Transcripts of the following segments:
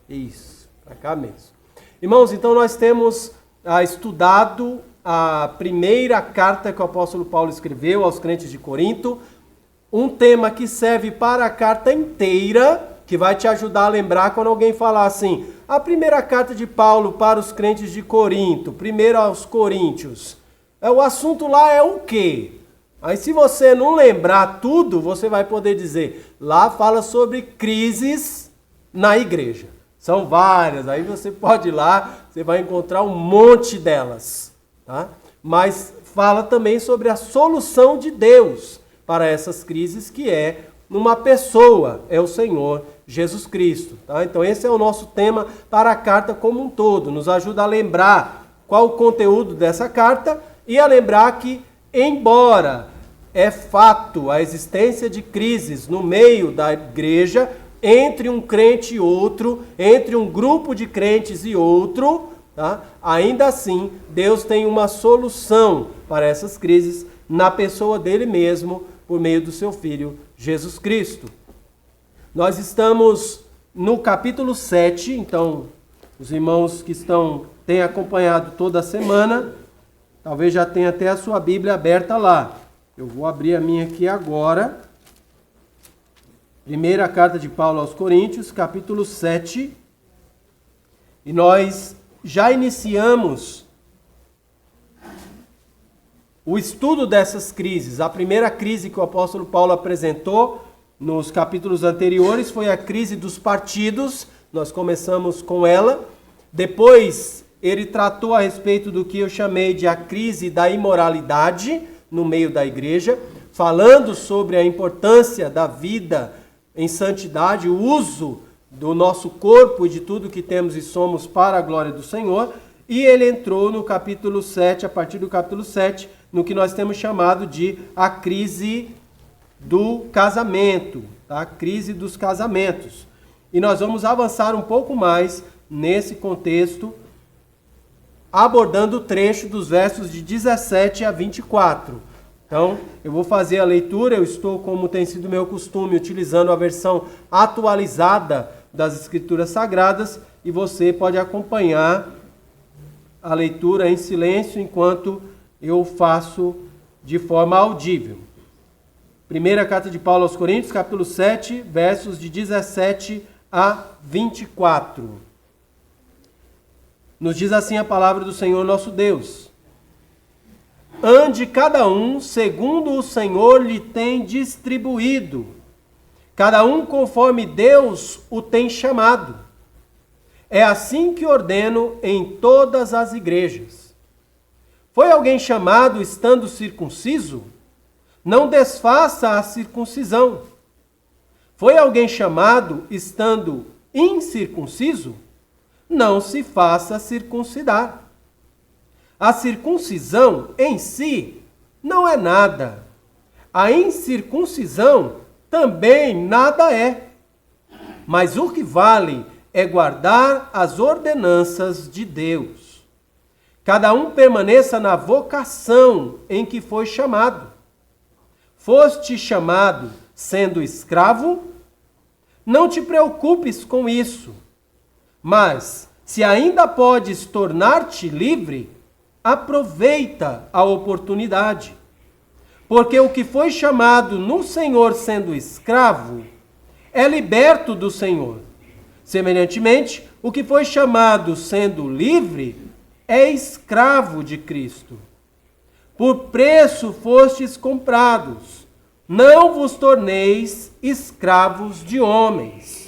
Isso, para cá mesmo. Irmãos, então nós temos estudado a primeira carta que o apóstolo Paulo escreveu aos crentes de Corinto, um tema que serve para a carta inteira, que vai te ajudar a lembrar quando alguém falar assim, a primeira carta de Paulo para os crentes de Corinto, primeiro aos Coríntios. O assunto lá é o quê? Aí se você não lembrar tudo, você vai poder dizer, lá fala sobre crises na igreja. São várias, aí você pode ir lá, você vai encontrar um monte delas. Tá? Mas fala também sobre a solução de Deus para essas crises, que é numa pessoa, é o Senhor Jesus Cristo. Tá? Então esse é o nosso tema para a carta como um todo. Nos ajuda a lembrar qual o conteúdo dessa carta e a lembrar que, embora é fato a existência de crises no meio da igreja, entre um crente e outro, entre um grupo de crentes e outro, tá? Ainda assim, Deus tem uma solução para essas crises na pessoa dele mesmo, por meio do seu Filho, Jesus Cristo. Nós estamos no capítulo 7, então os irmãos que têm acompanhado toda a semana, talvez já tenha até a sua Bíblia aberta lá. Eu vou abrir a minha aqui agora. Primeira carta de Paulo aos Coríntios, capítulo 7. E nós já iniciamos o estudo dessas crises. A primeira crise que o apóstolo Paulo apresentou nos capítulos anteriores foi a crise dos partidos. Nós começamos com ela. Depois ele tratou a respeito do que eu chamei de a crise da imoralidade no meio da igreja, falando sobre a importância da vida em santidade, o uso do nosso corpo e de tudo que temos e somos para a glória do Senhor. E ele entrou no capítulo 7, a partir do capítulo 7, no que nós temos chamado de a crise do casamento, tá? A crise dos casamentos. E nós vamos avançar um pouco mais nesse contexto, abordando o trecho dos versos de 17 a 24. Então, eu vou fazer a leitura, eu estou, como tem sido meu costume, utilizando a versão atualizada das Escrituras Sagradas, e você pode acompanhar a leitura em silêncio enquanto eu faço de forma audível. Primeira carta de Paulo aos Coríntios, capítulo 7, versos de 17 a 24. Nos diz assim a palavra do Senhor nosso Deus: ande cada um segundo o Senhor lhe tem distribuído, cada um conforme Deus o tem chamado. É assim que ordeno em todas as igrejas. Foi alguém chamado estando circunciso? Não desfaça a circuncisão. Foi alguém chamado estando incircunciso? Não se faça circuncidar. A circuncisão em si não é nada. A incircuncisão também nada é. Mas o que vale é guardar as ordenanças de Deus. Cada um permaneça na vocação em que foi chamado. Foste chamado sendo escravo? Não te preocupes com isso. Mas, se ainda podes tornar-te livre, aproveita a oportunidade. Porque o que foi chamado no Senhor sendo escravo, é liberto do Senhor. Semelhantemente, o que foi chamado sendo livre, é escravo de Cristo. Por preço fostes comprados, não vos torneis escravos de homens.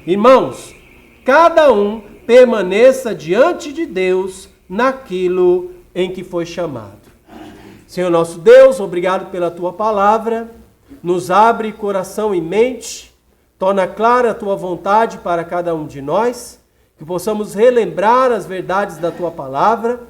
Irmãos, cada um permaneça diante de Deus naquilo em que foi chamado. Senhor nosso Deus, obrigado pela Tua palavra, nos abre coração e mente, torna clara a Tua vontade para cada um de nós, que possamos relembrar as verdades da Tua palavra,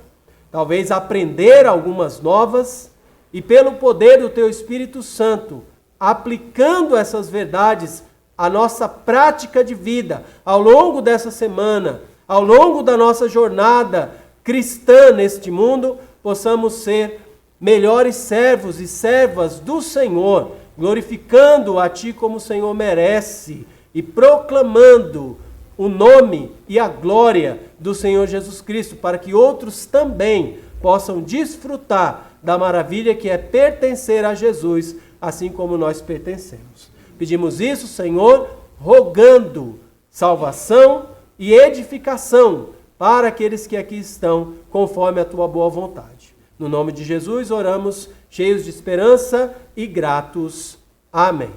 talvez aprender algumas novas, e pelo poder do Teu Espírito Santo, aplicando essas verdades à nossa prática de vida, ao longo dessa semana, ao longo da nossa jornada cristã neste mundo, possamos ser melhores servos e servas do Senhor, glorificando a Ti como o Senhor merece e proclamando o nome e a glória do Senhor Jesus Cristo, para que outros também possam desfrutar da maravilha que é pertencer a Jesus, assim como nós pertencemos. Pedimos isso, Senhor, rogando salvação e edificação para aqueles que aqui estão, conforme a tua boa vontade. No nome de Jesus, oramos, cheios de esperança e gratos. Amém.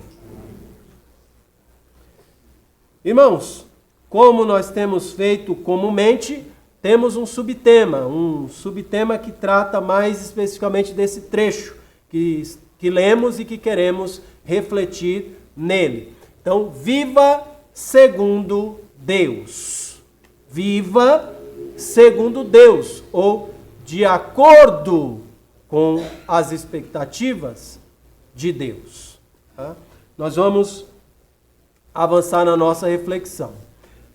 Irmãos, como nós temos feito comumente, temos um subtema que trata mais especificamente desse trecho que lemos e que queremos refletir nele. Então, viva segundo Deus. Viva segundo Deus, ou de acordo com as expectativas de Deus. Tá? Nós vamos avançar na nossa reflexão.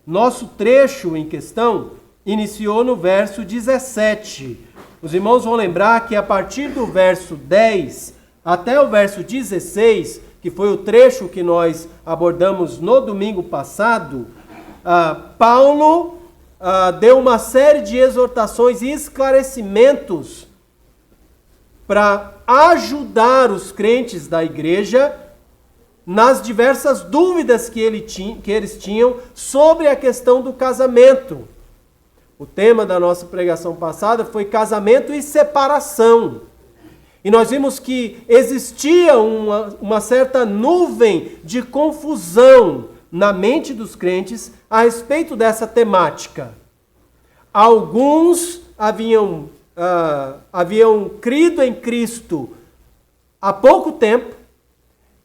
Nosso trecho em questão iniciou no verso 17. Os irmãos vão lembrar que a partir do verso 10 até o verso 16, que foi o trecho que nós abordamos no domingo passado, Paulo deu uma série de exortações e esclarecimentos para ajudar os crentes da igreja nas diversas dúvidas que eles tinham sobre a questão do casamento. O tema da nossa pregação passada foi casamento e separação. E nós vimos que existia uma certa nuvem de confusão na mente dos crentes a respeito dessa temática. Alguns haviam crido em Cristo há pouco tempo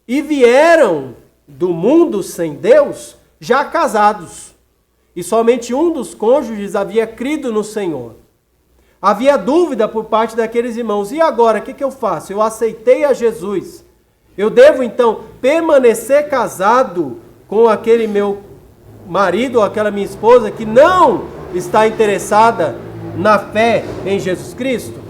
e vieram do mundo sem Deus já casados. E somente um dos cônjuges havia crido no Senhor. Havia dúvida por parte daqueles irmãos. E agora, o que eu faço? Eu aceitei a Jesus. Eu devo, então, permanecer casado com aquele meu marido ou aquela minha esposa que não está interessada na fé em Jesus Cristo?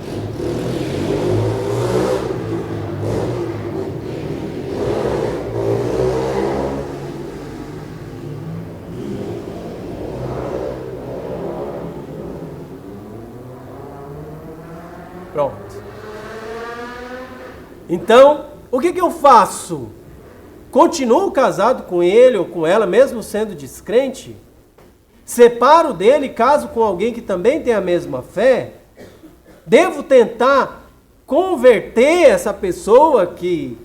Pronto. Então, o que eu faço? Continuo casado com ele ou com ela, mesmo sendo descrente? Separo dele, caso com alguém que também tem a mesma fé? Devo tentar converter essa pessoa que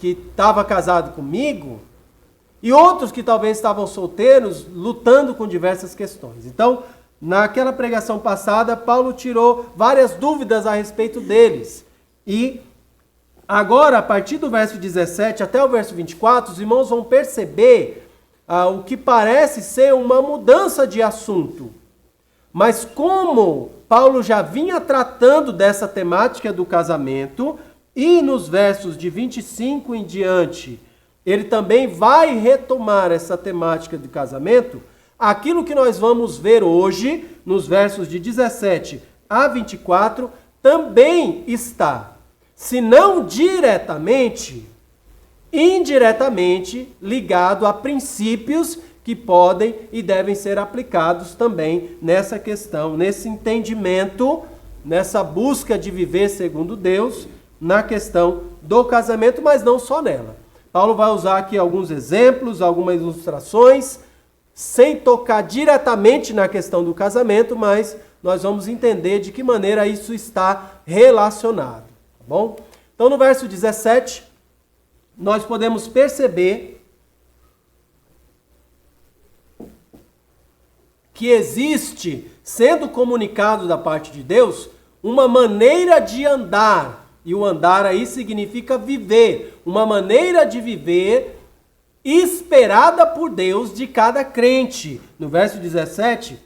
estava casado comigo? E outros que talvez estavam solteiros, lutando com diversas questões. Então, naquela pregação passada, Paulo tirou várias dúvidas a respeito deles. E agora, a partir do verso 17 até o verso 24, os irmãos vão perceber o que parece ser uma mudança de assunto. Mas como Paulo já vinha tratando dessa temática do casamento, e nos versos de 25 em diante, ele também vai retomar essa temática do casamento, aquilo que nós vamos ver hoje, nos versos de 17 a 24, também está, se não diretamente, indiretamente ligado a princípios que podem e devem ser aplicados também nessa questão, nesse entendimento, nessa busca de viver segundo Deus, na questão do casamento, mas não só nela. Paulo vai usar aqui alguns exemplos, algumas ilustrações, sem tocar diretamente na questão do casamento, mas nós vamos entender de que maneira isso está relacionado, tá bom? Então, no verso 17, nós podemos perceber que existe, sendo comunicado da parte de Deus, uma maneira de andar, e o andar aí significa viver, uma maneira de viver esperada por Deus de cada crente. No verso 17,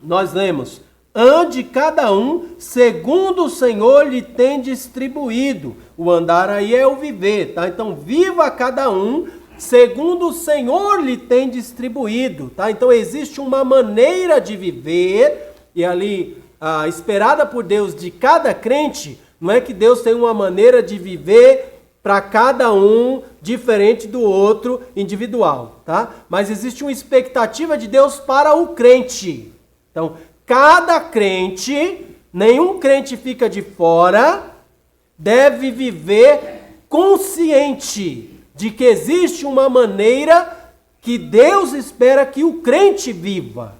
nós lemos: ande cada um segundo o Senhor lhe tem distribuído. O andar aí é o viver, tá? Então, viva cada um segundo o Senhor lhe tem distribuído, tá? Então, existe uma maneira de viver, e ali, esperada por Deus de cada crente. Não é que Deus tem uma maneira de viver para cada um, diferente do outro, individual, tá? Mas existe uma expectativa de Deus para o crente. Então, cada crente, nenhum crente fica de fora, deve viver consciente de que existe uma maneira que Deus espera que o crente viva.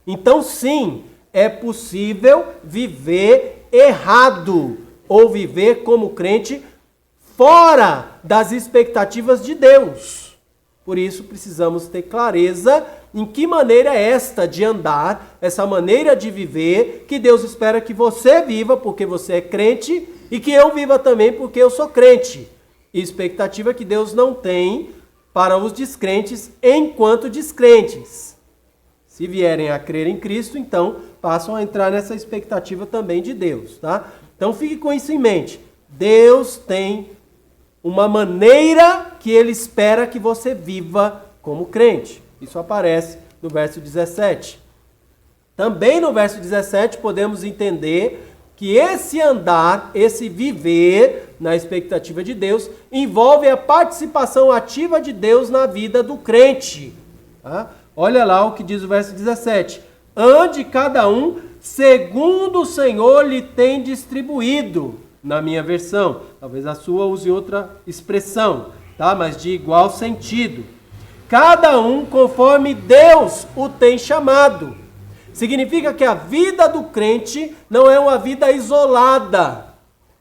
Então, sim, é possível viver errado ou viver como crente fora das expectativas de Deus. Por isso, precisamos ter clareza em que maneira é esta de andar, essa maneira de viver, que Deus espera que você viva porque você é crente e que eu viva também porque eu sou crente. Expectativa que Deus não tem para os descrentes enquanto descrentes. Se vierem a crer em Cristo, então passam a entrar nessa expectativa também de Deus, tá? Então fique com isso em mente. Deus tem uma maneira que Ele espera que você viva como crente. Isso aparece no verso 17. Também no verso 17 podemos entender que esse andar, esse viver na expectativa de Deus, envolve a participação ativa de Deus na vida do crente. Tá? Olha lá o que diz o verso 17. Ande cada um segundo o Senhor lhe tem distribuído. Na minha versão, talvez a sua use outra expressão, tá? Mas de igual sentido. Cada um conforme Deus o tem chamado. Significa que a vida do crente não é uma vida isolada,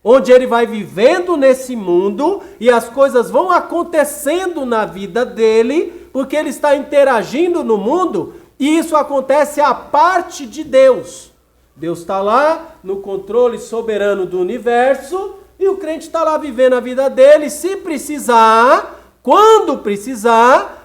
onde ele vai vivendo nesse mundo e as coisas vão acontecendo na vida dele, porque ele está interagindo no mundo e isso acontece à parte de Deus. Deus está lá no controle soberano do universo e o crente está lá vivendo a vida dele. Se precisar, quando precisar,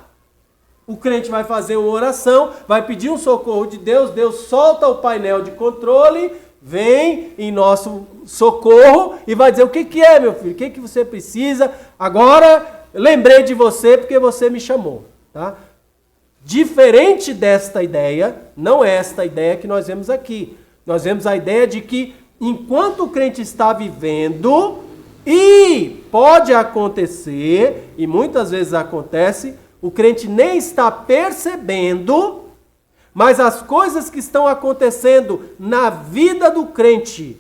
o crente vai fazer uma oração, vai pedir um socorro de Deus, Deus solta o painel de controle, vem em nosso socorro e vai dizer: o que é, meu filho? O que você precisa? Agora lembrei de você porque você me chamou. Tá? Diferente desta ideia, não é esta ideia que nós vemos aqui. Nós vemos a ideia de que enquanto o crente está vivendo, e pode acontecer, e muitas vezes acontece, o crente nem está percebendo, mas as coisas que estão acontecendo na vida do crente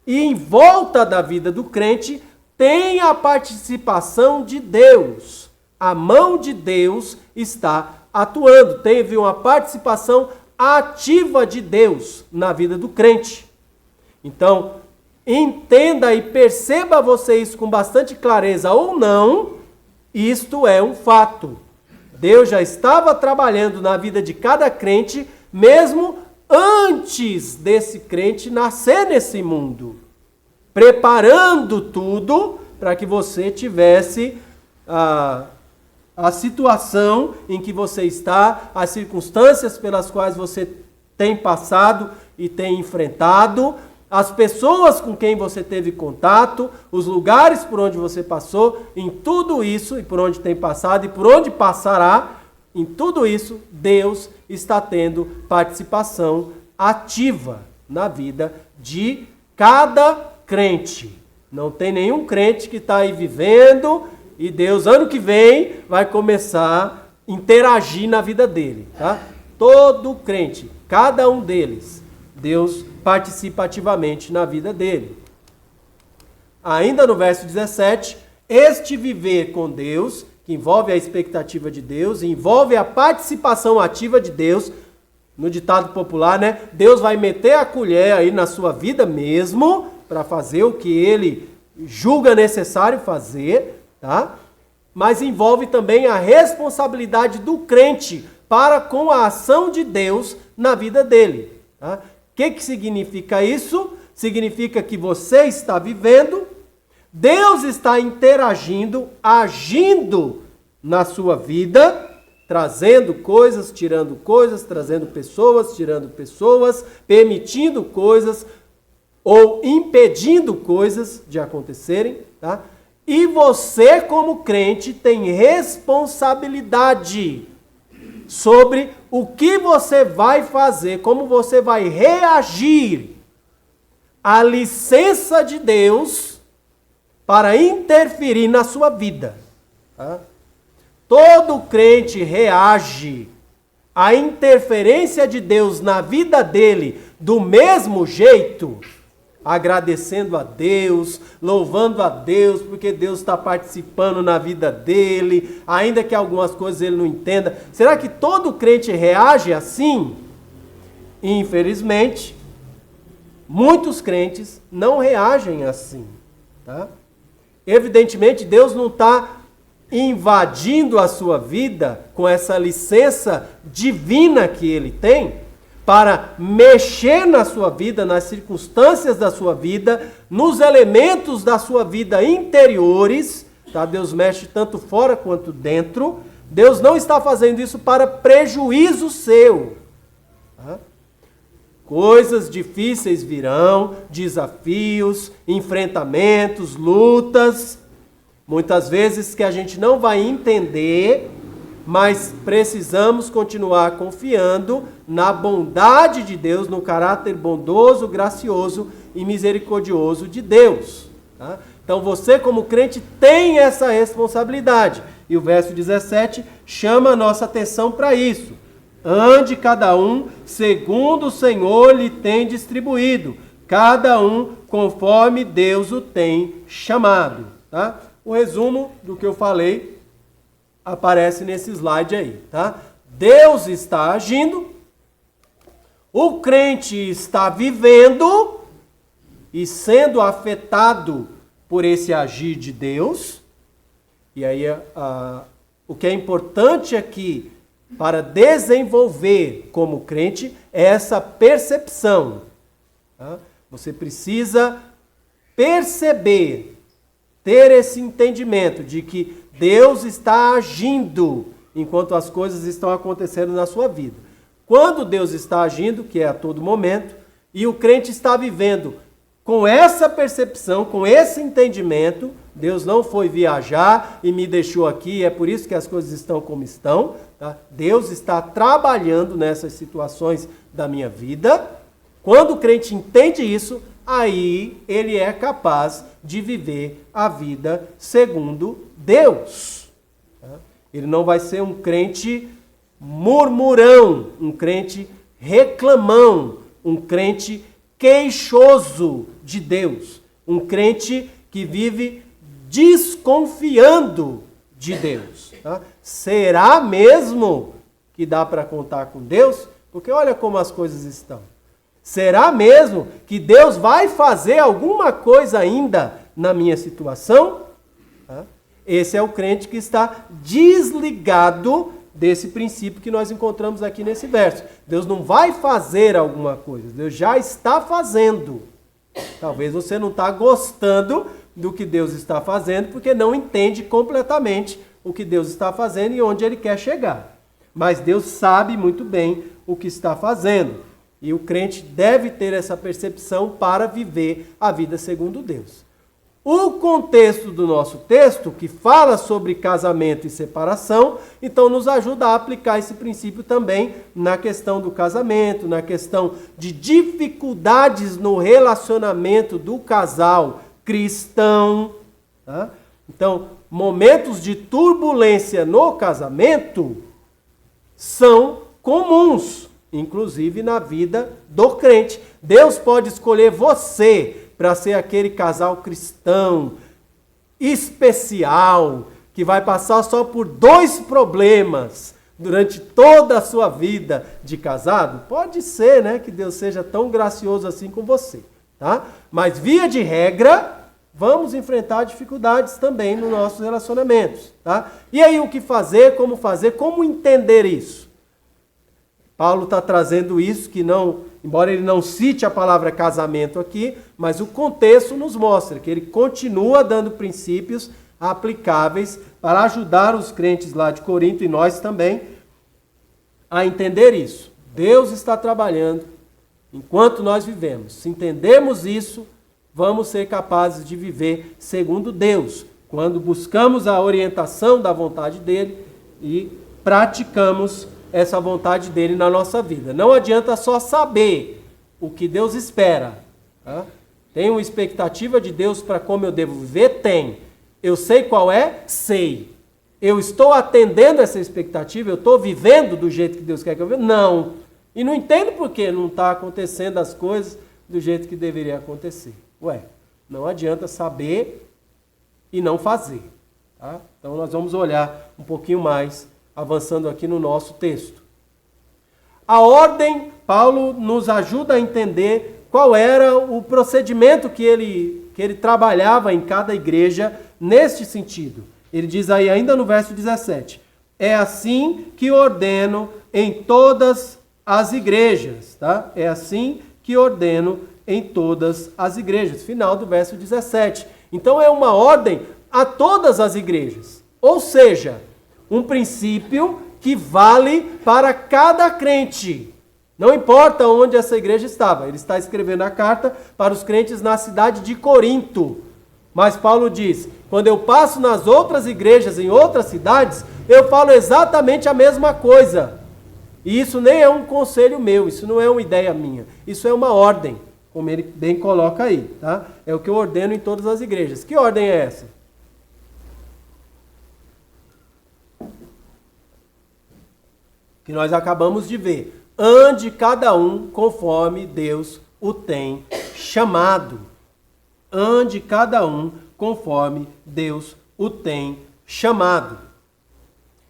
e em volta da vida do crente têm a participação de Deus. A mão de Deus está atuando, teve uma participação ativa de Deus na vida do crente. Então, entenda e perceba você isso com bastante clareza ou não, isto é um fato. Deus já estava trabalhando na vida de cada crente, mesmo antes desse crente nascer nesse mundo, preparando tudo para que você tivesse a situação em que você está, as circunstâncias pelas quais você tem passado e tem enfrentado, as pessoas com quem você teve contato, os lugares por onde você passou, em tudo isso, e por onde tem passado e por onde passará, em tudo isso, Deus está tendo participação ativa na vida de cada crente. Não tem nenhum crente que está aí vivendo e Deus, ano que vem, vai começar a interagir na vida dele. Tá? Todo crente, cada um deles, Deus participa ativamente na vida dele. Ainda no verso 17, este viver com Deus, que envolve a expectativa de Deus, envolve a participação ativa de Deus, no ditado popular, né? Deus vai meter a colher aí na sua vida mesmo, para fazer o que ele julga necessário fazer, tá? Mas envolve também a responsabilidade do crente para com a ação de Deus na vida dele, tá? O que significa isso? Significa que você está vivendo, Deus está interagindo, agindo na sua vida, trazendo coisas, tirando coisas, trazendo pessoas, tirando pessoas, permitindo coisas ou impedindo coisas de acontecerem, tá? E você, como crente, tem responsabilidade sobre o que você vai fazer, como você vai reagir à licença de Deus para interferir na sua vida. Tá? Todo crente reage à interferência de Deus na vida dele do mesmo jeito, agradecendo a Deus, louvando a Deus, porque Deus está participando na vida dele, ainda que algumas coisas ele não entenda. Será que todo crente reage assim? Infelizmente, muitos crentes não reagem assim. Tá? Evidentemente, Deus não está invadindo a sua vida com essa licença divina que ele tem para mexer na sua vida, nas circunstâncias da sua vida, nos elementos da sua vida interiores. Tá? Deus mexe tanto fora quanto dentro. Deus não está fazendo isso para prejuízo seu. Tá? Coisas difíceis virão, desafios, enfrentamentos, lutas, muitas vezes que a gente não vai entender, mas precisamos continuar confiando na bondade de Deus, no caráter bondoso, gracioso e misericordioso de Deus. Tá? Então você, como crente, tem essa responsabilidade. E o verso 17 chama a nossa atenção para isso. Ande cada um segundo o Senhor lhe tem distribuído, cada um conforme Deus o tem chamado. Tá? O resumo do que eu falei aparece nesse slide aí. Tá? Deus está agindo, o crente está vivendo e sendo afetado por esse agir de Deus. E aí o que é importante aqui para desenvolver como crente é essa percepção. Tá? Você precisa perceber, ter esse entendimento de que Deus está agindo enquanto as coisas estão acontecendo na sua vida. Quando Deus está agindo, que é a todo momento, e o crente está vivendo com essa percepção, com esse entendimento, Deus não foi viajar e me deixou aqui, é por isso que as coisas estão como estão. Tá? Deus está trabalhando nessas situações da minha vida. Quando o crente entende isso, aí ele é capaz de viver a vida segundo Deus. Tá? Ele não vai ser um crente murmurão, um crente reclamão, um crente queixoso de Deus, um crente que vive desconfiando de Deus. Tá? Será mesmo que dá para contar com Deus? Porque olha como as coisas estão. Será mesmo que Deus vai fazer alguma coisa ainda na minha situação? Tá? Esse é o crente que está desligado desse princípio que nós encontramos aqui nesse verso. Deus não vai fazer alguma coisa, Deus já está fazendo. Talvez você não está gostando do que Deus está fazendo, porque não entende completamente o que Deus está fazendo e onde Ele quer chegar. Mas Deus sabe muito bem o que está fazendo. E o crente deve ter essa percepção para viver a vida segundo Deus. O contexto do nosso texto, que fala sobre casamento e separação, então nos ajuda a aplicar esse princípio também na questão do casamento, na questão de dificuldades no relacionamento do casal cristão. Tá? Então, momentos de turbulência no casamento são comuns, inclusive na vida do crente. Deus pode escolher você para ser aquele casal cristão especial, que vai passar só por 2 problemas durante toda a sua vida de casado. Pode ser, né, que Deus seja tão gracioso assim com você, tá? Mas via de regra, vamos enfrentar dificuldades também nos nossos relacionamentos, tá? E aí o que fazer, como entender isso? Paulo está trazendo isso, que não, embora ele não cite a palavra casamento aqui, mas o contexto nos mostra que ele continua dando princípios aplicáveis para ajudar os crentes lá de Corinto e nós também a entender isso. Deus está trabalhando enquanto nós vivemos. Se entendermos isso, vamos ser capazes de viver segundo Deus, quando buscamos a orientação da vontade dele e praticamos essa vontade dele na nossa vida. Não adianta só saber o que Deus espera. Tá? Tem uma expectativa de Deus para como eu devo viver? Tem. Eu sei qual é? Sei. Eu estou atendendo essa expectativa? Eu estou vivendo do jeito que Deus quer que eu viva? Não. E não entendo por que não está acontecendo as coisas do jeito que deveria acontecer. Ué, não adianta saber e não fazer. Tá? Então nós vamos olhar um pouquinho mais, avançando aqui no nosso texto. A ordem, Paulo nos ajuda a entender qual era o procedimento que ele trabalhava em cada igreja neste sentido. Ele diz aí ainda no verso 17, é assim que ordeno em todas as igrejas, tá? É assim que ordeno em todas as igrejas. Final do verso 17. Então é uma ordem a todas as igrejas. Ou seja, um princípio que vale para cada crente. Não importa onde essa igreja estava. Ele está escrevendo a carta para os crentes na cidade de Corinto. Mas Paulo diz, quando eu passo nas outras igrejas, em outras cidades, eu falo exatamente a mesma coisa. E isso nem é um conselho meu, isso não é uma ideia minha. Isso é uma ordem, como ele bem coloca aí, tá? É o que eu ordeno em todas as igrejas. Que ordem é essa? Que nós acabamos de ver. Ande cada um conforme Deus o tem chamado. Ande cada um conforme Deus o tem chamado.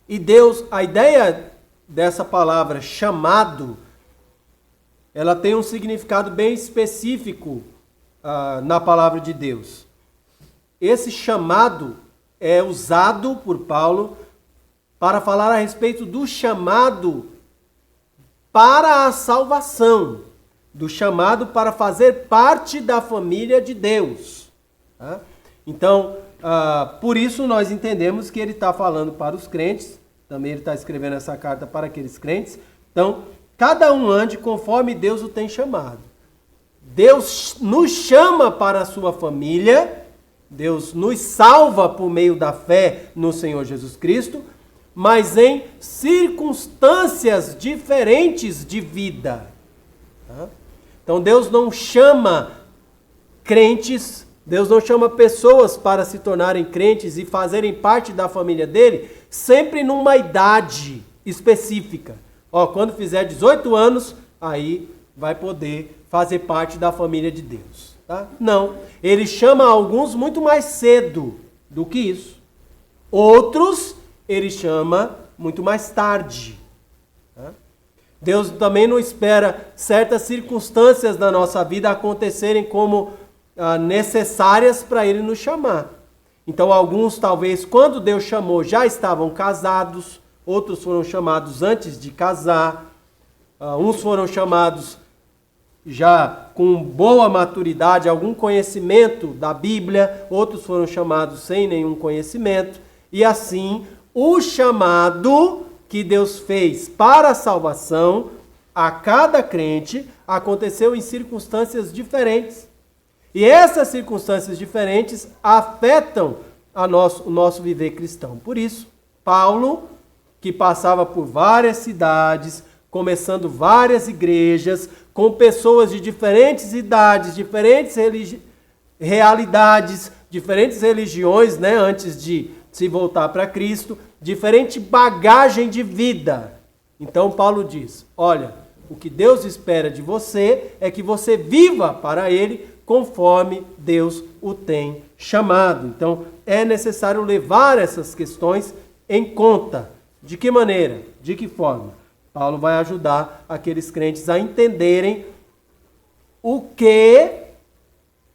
E Deus, a ideia dessa palavra chamado, ela tem um significado bem específico na palavra de Deus. Esse chamado é usado por Paulo para falar a respeito do chamado para a salvação, do chamado para fazer parte da família de Deus. Tá? Então, por isso nós entendemos que ele está falando para os crentes, também ele está escrevendo essa carta para aqueles crentes. Então, cada um ande conforme Deus o tem chamado. Deus nos chama para a sua família, Deus nos salva por meio da fé no Senhor Jesus Cristo, mas em circunstâncias diferentes de vida. Tá? Então Deus não chama crentes, Deus não chama pessoas para se tornarem crentes e fazerem parte da família dele, sempre numa idade específica. Ó, quando fizer 18 anos, aí vai poder fazer parte da família de Deus. Tá? Não, ele chama alguns muito mais cedo do que isso. Outros ele chama muito mais tarde. Tá? Deus também não espera certas circunstâncias da nossa vida acontecerem como necessárias para ele nos chamar. Então alguns talvez quando Deus chamou já estavam casados, outros foram chamados antes de casar, uns foram chamados já com boa maturidade, algum conhecimento da Bíblia, outros foram chamados sem nenhum conhecimento, e assim o chamado que Deus fez para a salvação a cada crente aconteceu em circunstâncias diferentes. E essas circunstâncias diferentes afetam o nosso viver cristão. Por isso, Paulo, que passava por várias cidades, começando várias igrejas, com pessoas de diferentes idades, diferentes realidades, diferentes religiões, né, antes de se voltar para Cristo, diferente bagagem de vida. Então Paulo diz, olha, o que Deus espera de você é que você viva para Ele conforme Deus o tem chamado. Então é necessário levar essas questões em conta. De que maneira? De que forma? Paulo vai ajudar aqueles crentes a entenderem o que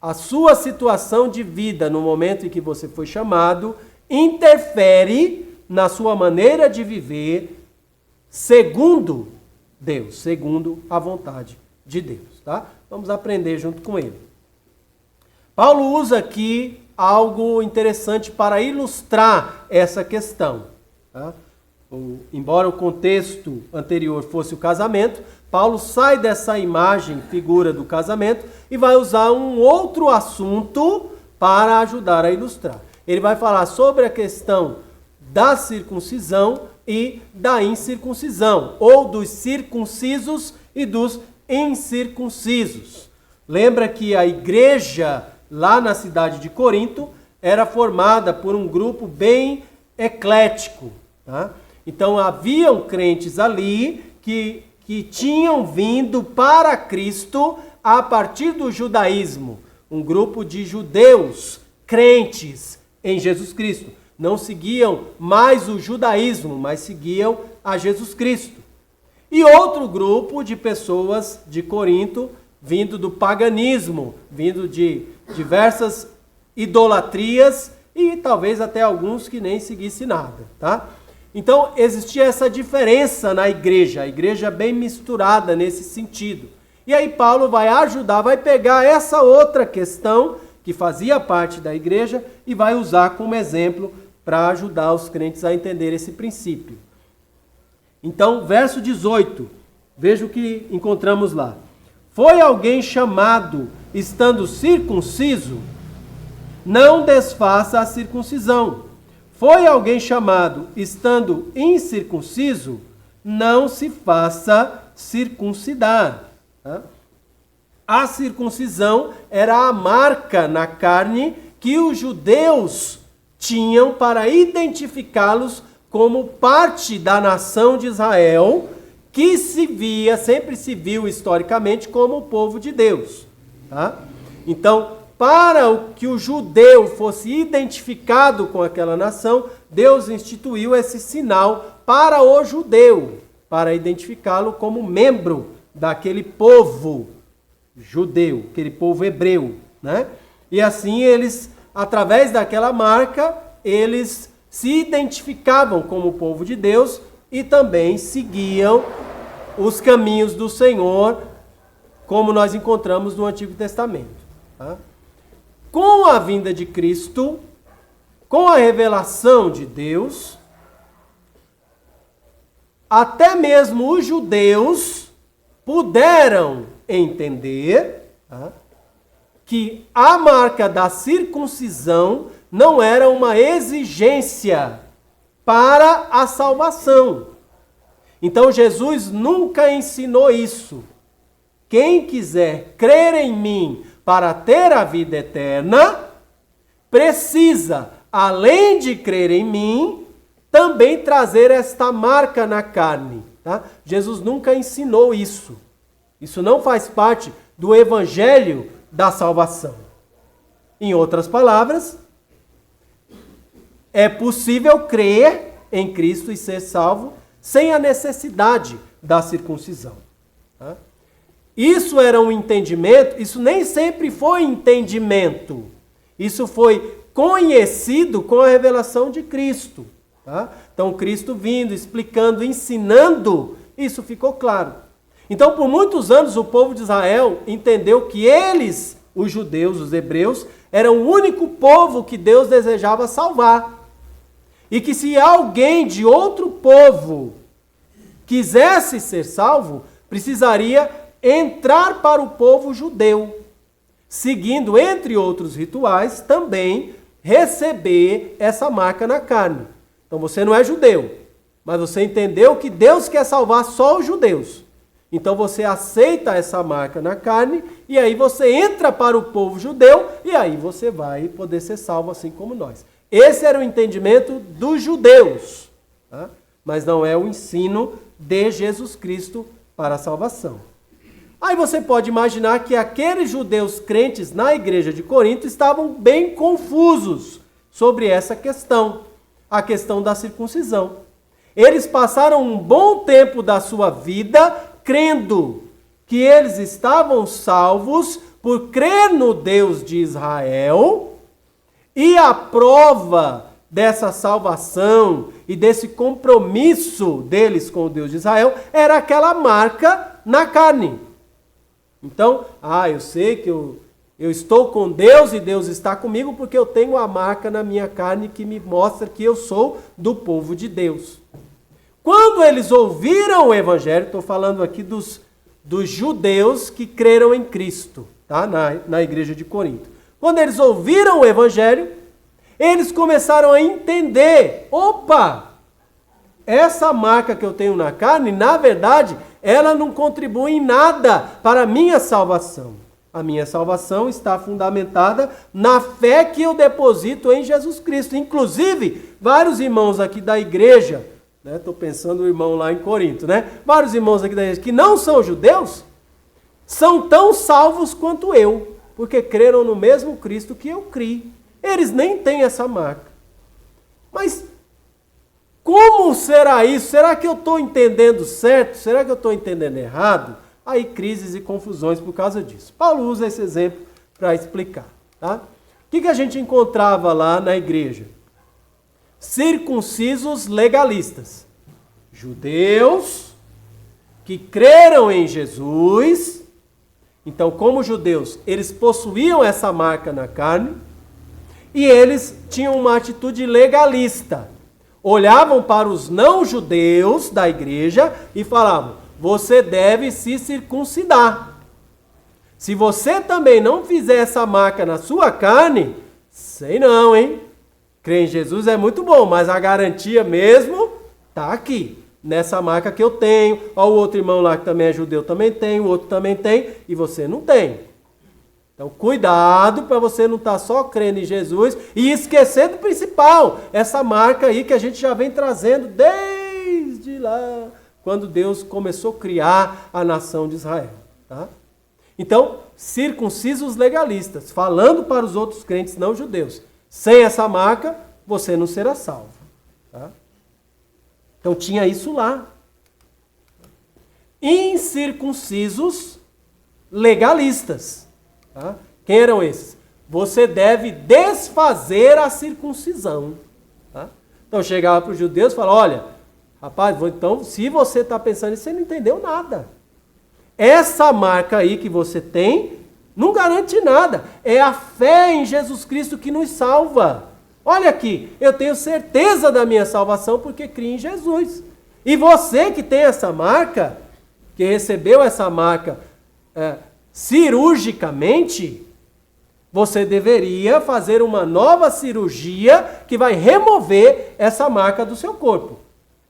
a sua situação de vida no momento em que você foi chamado interfere na sua maneira de viver segundo Deus, segundo a vontade de Deus, tá? Vamos aprender junto com ele. Paulo usa aqui algo interessante para ilustrar essa questão, tá? Embora o contexto anterior fosse o casamento, Paulo sai dessa imagem, figura do casamento, e vai usar um outro assunto para ajudar a ilustrar. Ele vai falar sobre a questão da circuncisão e da incircuncisão, ou dos circuncisos e dos incircuncisos. Lembra que a igreja lá na cidade de Corinto era formada por um grupo bem eclético, tá? Então haviam crentes ali que tinham vindo para Cristo a partir do judaísmo, um grupo de judeus crentes em Jesus Cristo. Não seguiam mais o judaísmo, mas seguiam a Jesus Cristo. E outro grupo de pessoas de Corinto, vindo do paganismo, vindo de diversas idolatrias e talvez até alguns que nem seguissem nada, tá? Então existia essa diferença na igreja, a igreja bem misturada nesse sentido. E aí Paulo vai ajudar, vai pegar essa outra questão que fazia parte da igreja e vai usar como exemplo para ajudar os crentes a entender esse princípio. Então, verso 18, veja o que encontramos lá. Foi alguém chamado estando circunciso? Não desfaça a circuncisão. Foi alguém chamado estando incircunciso? Não se faça circuncidar. Tá? A circuncisão era a marca na carne que os judeus tinham para identificá-los como parte da nação de Israel, que sempre se viu historicamente como o povo de Deus. Tá? Então, para que o judeu fosse identificado com aquela nação, Deus instituiu esse sinal para o judeu, para identificá-lo como membro daquele povo judeu, aquele povo hebreu, né? E assim eles, através daquela marca, eles se identificavam como o povo de Deus e também seguiam os caminhos do Senhor, como nós encontramos no Antigo Testamento. Tá? Com a vinda de Cristo, com a revelação de Deus, até mesmo os judeus puderam entender, tá, que a marca da circuncisão não era uma exigência para a salvação. Então Jesus nunca ensinou isso. Quem quiser crer em mim para ter a vida eterna, precisa, além de crer em mim, também trazer esta marca na carne. Tá? Jesus nunca ensinou isso. Isso não faz parte do evangelho da salvação. Em outras palavras, é possível crer em Cristo e ser salvo sem a necessidade da circuncisão. Tá? Isso era um entendimento, isso nem sempre foi entendimento. Isso foi conhecido com a revelação de Cristo. Tá? Então, Cristo vindo, explicando, ensinando, isso ficou claro. Então, por muitos anos, o povo de Israel entendeu que eles, os judeus, os hebreus, eram o único povo que Deus desejava salvar. E que se alguém de outro povo quisesse ser salvo, precisaria entrar para o povo judeu, seguindo, entre outros rituais, também receber essa marca na carne. Então você não é judeu, mas você entendeu que Deus quer salvar só os judeus. Então você aceita essa marca na carne e aí você entra para o povo judeu e aí você vai poder ser salvo assim como nós. Esse era o entendimento dos judeus, tá? Mas não é o ensino de Jesus Cristo para a salvação. Aí você pode imaginar que aqueles judeus crentes na igreja de Corinto estavam bem confusos sobre essa questão, a questão da circuncisão. Eles passaram um bom tempo da sua vida crendo que eles estavam salvos por crer no Deus de Israel, e a prova dessa salvação e desse compromisso deles com o Deus de Israel era aquela marca na carne. Então, eu sei que eu estou com Deus e Deus está comigo porque eu tenho a marca na minha carne que me mostra que eu sou do povo de Deus. Quando eles ouviram o evangelho, estou falando aqui dos judeus que creram em Cristo, tá? na igreja de Corinto. Quando eles ouviram o evangelho, eles começaram a entender, essa marca que eu tenho na carne, na verdade, ela não contribui em nada para a minha salvação. A minha salvação está fundamentada na fé que eu deposito em Jesus Cristo. Inclusive, vários irmãos aqui da igreja, estou pensando no irmão lá em Corinto, vários irmãos aqui da igreja que não são judeus, são tão salvos quanto eu, porque creram no mesmo Cristo que eu criei. Eles nem têm essa marca. Mas como será isso? Será que eu estou entendendo certo? Será que eu estou entendendo errado? Aí crises e confusões por causa disso. Paulo usa esse exemplo para explicar. Tá? O que a gente encontrava lá na igreja? Circuncisos legalistas. Judeus que creram em Jesus. Então, como judeus, eles possuíam essa marca na carne e eles tinham uma atitude legalista. Olhavam para os não-judeus da igreja e falavam: você deve se circuncidar. Se você também não fizer essa marca na sua carne, sei não, hein? Crer em Jesus é muito bom, mas a garantia mesmo está aqui, nessa marca que eu tenho. Ó, o outro irmão lá que também é judeu também tem, o outro também tem, e você não tem. Então, cuidado para você não estar só crendo em Jesus e esquecer do principal, essa marca aí que a gente já vem trazendo desde lá, quando Deus começou a criar a nação de Israel. Tá? Então, circuncisos legalistas, falando para os outros crentes não judeus, sem essa marca, você não será salvo. Tá? Então, tinha isso lá. Incircuncisos legalistas. Tá? Quem eram esses? Você deve desfazer a circuncisão. Tá? Então, chegava para os judeus e falava: olha, rapaz, então, se você está pensando nisso, você não entendeu nada. Essa marca aí que você tem não garante nada. É a fé em Jesus Cristo que nos salva. Olha aqui, eu tenho certeza da minha salvação porque criei em Jesus. E você que tem essa marca, que recebeu essa marca cirurgicamente, você deveria fazer uma nova cirurgia que vai remover essa marca do seu corpo.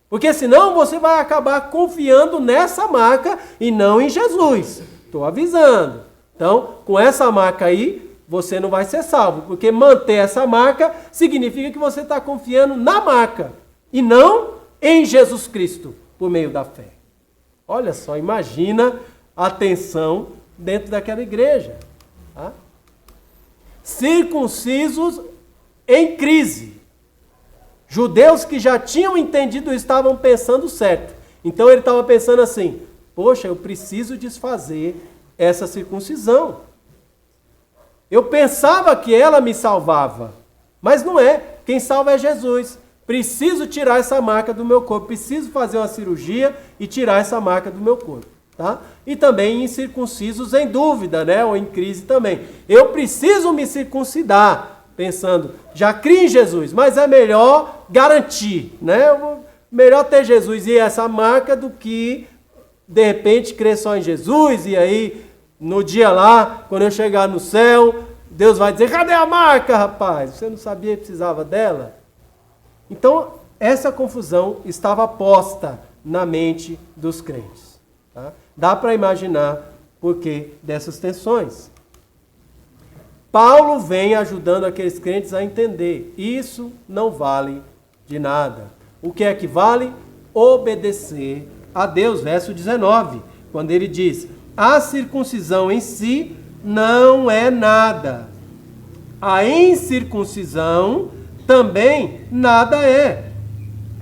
Porque senão você vai acabar confiando nessa marca e não em Jesus. Estou avisando. Então, com essa marca aí, você não vai ser salvo. Porque manter essa marca significa que você está confiando na marca e não em Jesus Cristo, por meio da fé. Olha só, imagina a tensão dentro daquela igreja. Tá? Circuncisos em crise. Judeus que já tinham entendido estavam pensando certo. Então ele estava pensando assim: poxa, eu preciso desfazer essa circuncisão. Eu pensava que ela me salvava, mas não é. Quem salva é Jesus. Preciso tirar essa marca do meu corpo. Preciso fazer uma cirurgia e tirar essa marca do meu corpo. Tá? E também incircuncisos em dúvida, ou em crise também. Eu preciso me circuncidar. Pensando, já criei em Jesus, mas é melhor garantir, Melhor ter Jesus e essa marca do que, de repente, crer só em Jesus e aí, no dia lá, quando eu chegar no céu, Deus vai dizer: cadê a marca, rapaz? Você não sabia que precisava dela? Então, essa confusão estava posta na mente dos crentes. Tá? Dá para imaginar por que dessas tensões. Paulo vem ajudando aqueles crentes a entender: isso não vale de nada. O que é que vale? Obedecer a Deus. Verso 19, quando ele diz: a circuncisão em si não é nada. A incircuncisão também nada é.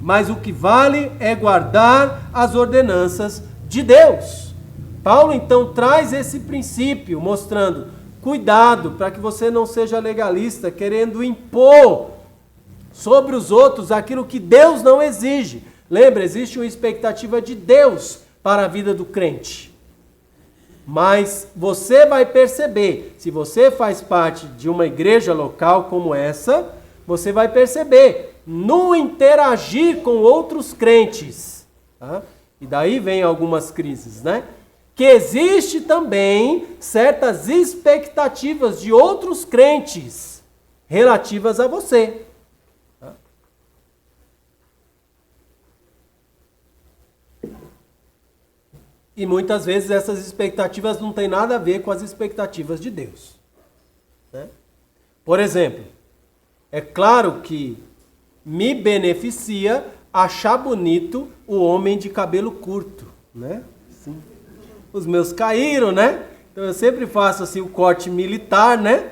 Mas o que vale é guardar as ordenanças de Deus. Paulo então traz esse princípio, mostrando: cuidado para que você não seja legalista, querendo impor sobre os outros aquilo que Deus não exige. Lembra, existe uma expectativa de Deus para a vida do crente. Mas você vai perceber, se você faz parte de uma igreja local como essa, você vai perceber no interagir com outros crentes. Tá? E daí vem algumas crises, que existe também certas expectativas de outros crentes relativas a você. E muitas vezes essas expectativas não têm nada a ver com as expectativas de Deus, né? Por exemplo, é claro que me beneficia achar bonito o homem de cabelo curto, né? Sim. Os meus caíram, né? Então eu sempre faço assim o corte militar, né?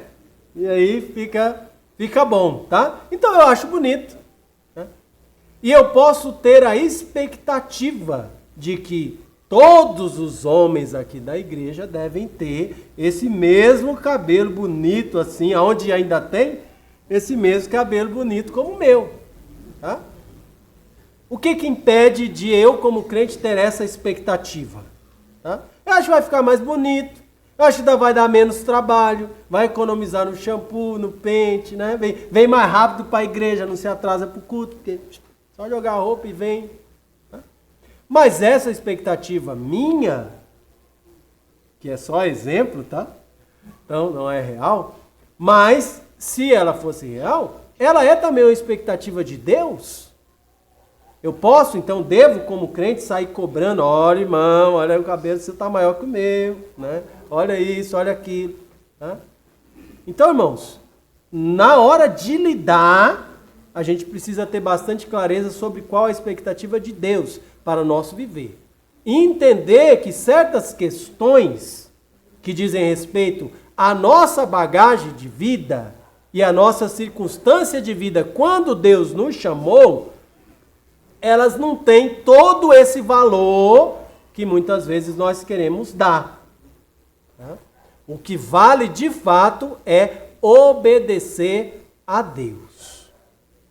E aí fica bom, tá? Então eu acho bonito, né? E eu posso ter a expectativa de que todos os homens aqui da igreja devem ter esse mesmo cabelo bonito assim, aonde ainda tem esse mesmo cabelo bonito como o meu, tá? O que impede de eu, como crente, ter essa expectativa? Tá? Eu acho que vai ficar mais bonito, eu acho que vai dar menos trabalho, vai economizar no shampoo, no pente, né? Vem mais rápido para a igreja, não se atrasa para o culto, porque só jogar a roupa e vem. Tá? Mas essa expectativa minha, que é só exemplo, tá? Então não é real, mas se ela fosse real, ela é também uma expectativa de Deus. Eu posso, então, devo, como crente, sair cobrando, olha, irmão, olha o cabelo, você está maior que o meu, né? Olha isso, olha aquilo. Tá? Então, irmãos, na hora de lidar, a gente precisa ter bastante clareza sobre qual a expectativa de Deus para o nosso viver. E entender que certas questões que dizem respeito à nossa bagagem de vida e à nossa circunstância de vida quando Deus nos chamou, elas não têm todo esse valor que muitas vezes nós queremos dar. Tá? O que vale de fato é obedecer a Deus.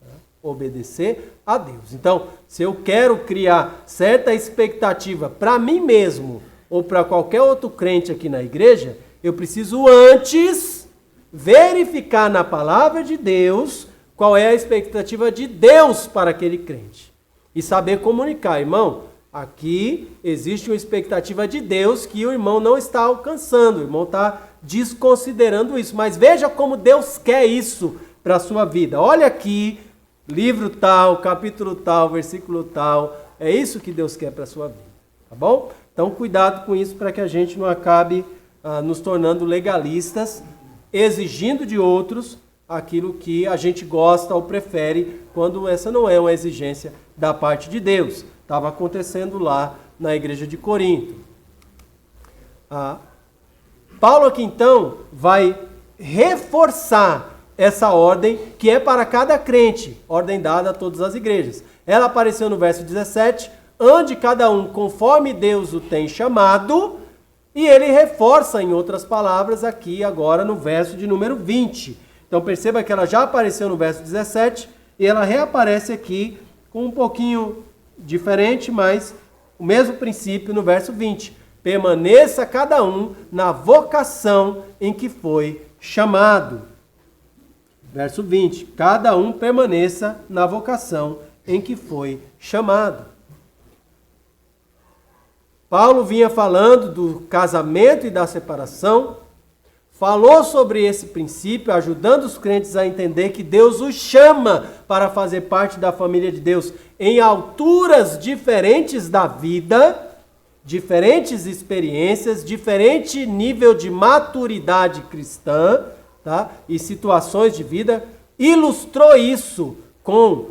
Tá? Obedecer a Deus. Então, se eu quero criar certa expectativa para mim mesmo ou para qualquer outro crente aqui na igreja, eu preciso antes verificar na palavra de Deus qual é a expectativa de Deus para aquele crente. E saber comunicar, irmão, aqui existe uma expectativa de Deus que o irmão não está alcançando, o irmão está desconsiderando isso. Mas veja como Deus quer isso para a sua vida. Olha aqui, livro tal, capítulo tal, versículo tal. É isso que Deus quer para a sua vida, tá bom? Então cuidado com isso para que a gente não acabe nos tornando legalistas, exigindo de outros aquilo que a gente gosta ou prefere, quando essa não é uma exigência da parte de Deus. Estava acontecendo lá na igreja de Corinto. Paulo aqui então vai reforçar essa ordem que é para cada crente, ordem dada a todas as igrejas. Ela apareceu no verso 17, ande cada um conforme Deus o tem chamado, e ele reforça em outras palavras aqui agora no verso de número 20. Então perceba que ela já apareceu no verso 17 e ela reaparece aqui com um pouquinho diferente, mas o mesmo princípio no verso 20. Permaneça cada um na vocação em que foi chamado. Verso 20. Cada um permaneça na vocação em que foi chamado. Paulo vinha falando do casamento e da separação, falou sobre esse princípio, ajudando os crentes a entender que Deus os chama para fazer parte da família de Deus em alturas diferentes da vida, diferentes experiências, diferente nível de maturidade cristã, tá? E situações de vida. Ilustrou isso com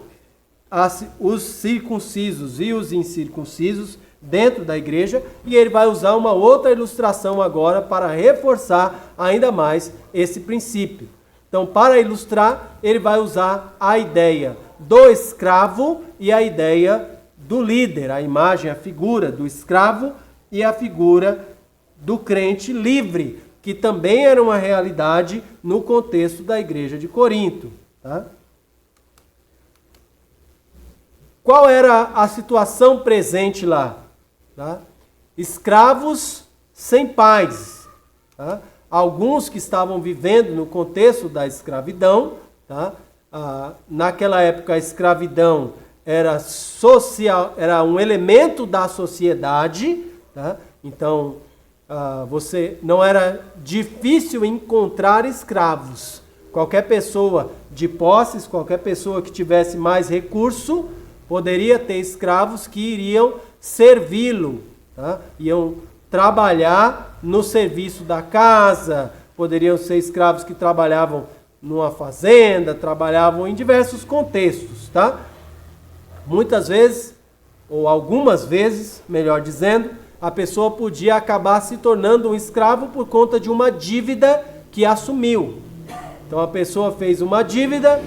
os circuncisos e os incircuncisos dentro da igreja, e ele vai usar uma outra ilustração agora para reforçar ainda mais esse princípio. Então, para ilustrar, ele vai usar a ideia do escravo e a ideia do líder, a imagem, a figura do escravo e a figura do crente livre, que também era uma realidade no contexto da igreja de Corinto. Tá? Qual era a situação presente lá? Tá? Escravos sem pais. Tá? Alguns que estavam vivendo no contexto da escravidão. Tá? Naquela época a escravidão era social, era um elemento da sociedade. Tá? Então você não era difícil encontrar escravos. Qualquer pessoa de posses, qualquer pessoa que tivesse mais recurso, poderia ter escravos que iriam servi-lo tá? Iam trabalhar no serviço da casa, poderiam ser escravos que trabalhavam numa fazenda, trabalhavam em diversos contextos, tá? Muitas vezes, ou algumas vezes, melhor dizendo, a pessoa podia acabar se tornando um escravo por conta de uma dívida que assumiu. Então a pessoa fez uma dívida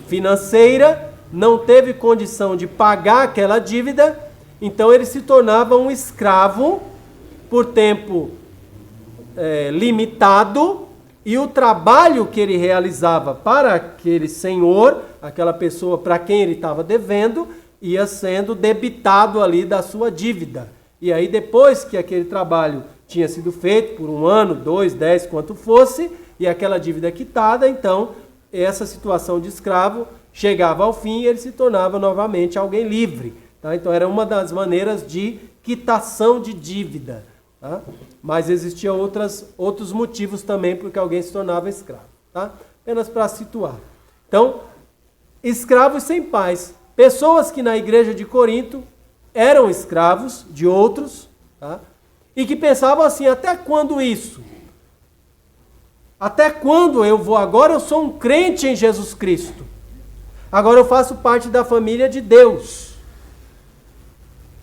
financeira, não teve condição de pagar aquela dívida, então ele se tornava um escravo por tempo limitado, e o trabalho que ele realizava para aquele senhor, aquela pessoa para quem ele estava devendo, ia sendo debitado ali da sua dívida. E aí depois que aquele trabalho tinha sido feito por 1 ano, 2, 10, quanto fosse, e aquela dívida quitada, então essa situação de escravo chegava ao fim e ele se tornava novamente alguém livre. Tá? Então era uma das maneiras de quitação de dívida. Tá? Mas existiam outros motivos também porque alguém se tornava escravo. Tá? Apenas para situar. Então, escravos sem pais. Pessoas que na igreja de Corinto eram escravos de outros, tá? E que pensavam assim, até quando isso? Até quando eu vou? Agora eu sou um crente em Jesus Cristo. Agora eu faço parte da família de Deus.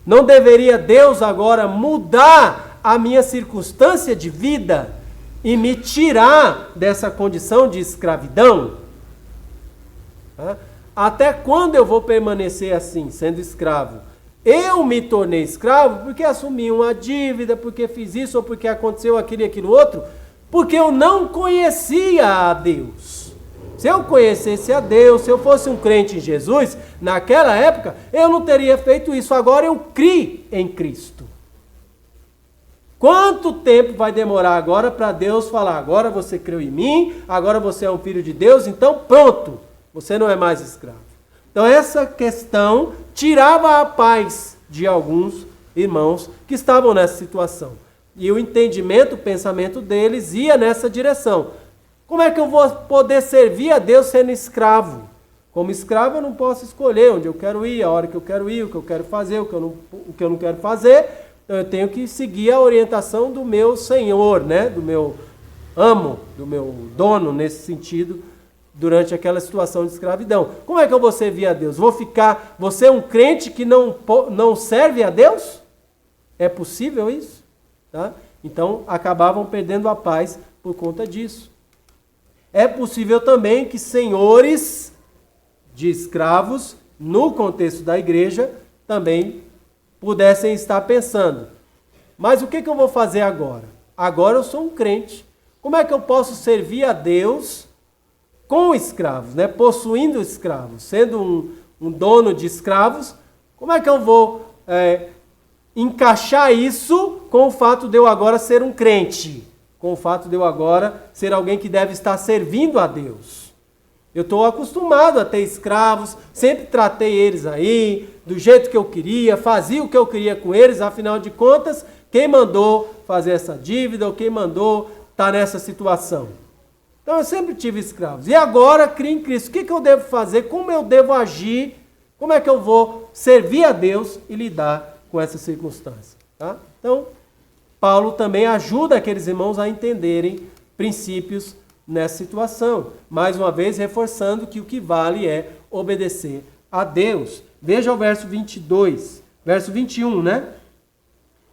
Não deveria Deus agora mudar a minha circunstância de vida e me tirar dessa condição de escravidão? Até quando eu vou permanecer assim, sendo escravo? Eu me tornei escravo porque assumi uma dívida, porque fiz isso, ou porque aconteceu aquilo e aquilo outro, porque eu não conhecia a Deus. Se eu conhecesse a Deus, se eu fosse um crente em Jesus, naquela época, eu não teria feito isso. Agora eu criei em Cristo. Quanto tempo vai demorar agora para Deus falar, agora você creu em mim, agora você é um filho de Deus, então pronto, você não é mais escravo. Então essa questão tirava a paz de alguns irmãos que estavam nessa situação. E o entendimento, o pensamento deles ia nessa direção. Como é que eu vou poder servir a Deus sendo escravo? Como escravo eu não posso escolher onde eu quero ir, a hora que eu quero ir, o que eu quero fazer, o que eu não quero fazer. Então eu tenho que seguir a orientação do meu senhor, né? Do meu amo, do meu dono, nesse sentido, durante aquela situação de escravidão. Como é que eu vou servir a Deus? Vou ser um crente que não serve a Deus? É possível isso? Tá? Então acabavam perdendo a paz por conta disso. É possível também que senhores de escravos, no contexto da igreja, também pudessem estar pensando, mas o que eu vou fazer agora? Agora eu sou um crente. Como é que eu posso servir a Deus com escravos, né? Possuindo escravos, sendo um dono de escravos? Como é que eu vou encaixar isso com o fato de eu agora ser um crente? Com o fato de eu agora ser alguém que deve estar servindo a Deus? Eu estou acostumado a ter escravos, sempre tratei eles aí do jeito que eu queria, fazia o que eu queria com eles, afinal de contas, quem mandou fazer essa dívida ou quem mandou estar nessa situação? Então eu sempre tive escravos. E agora, criei em Cristo. O que eu devo fazer? Como eu devo agir? Como é que eu vou servir a Deus e lidar com essa circunstância? Tá? Então, Paulo também ajuda aqueles irmãos a entenderem princípios nessa situação. Mais uma vez, reforçando que o que vale é obedecer a Deus. Veja o verso 22. Verso 21, né?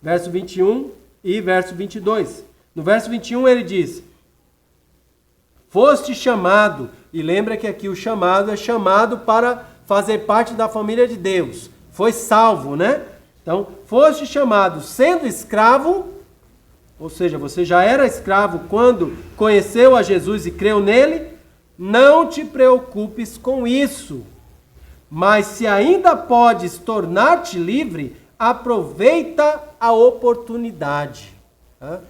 Verso 21 e verso 22. No verso 21 ele diz: foste chamado, e lembra que aqui o chamado é chamado para fazer parte da família de Deus. Foi salvo, né? Então, foste chamado sendo escravo, ou seja, você já era escravo quando conheceu a Jesus e creu nele. Não te preocupes com isso. Mas se ainda podes tornar-te livre, aproveita a oportunidade. Tá?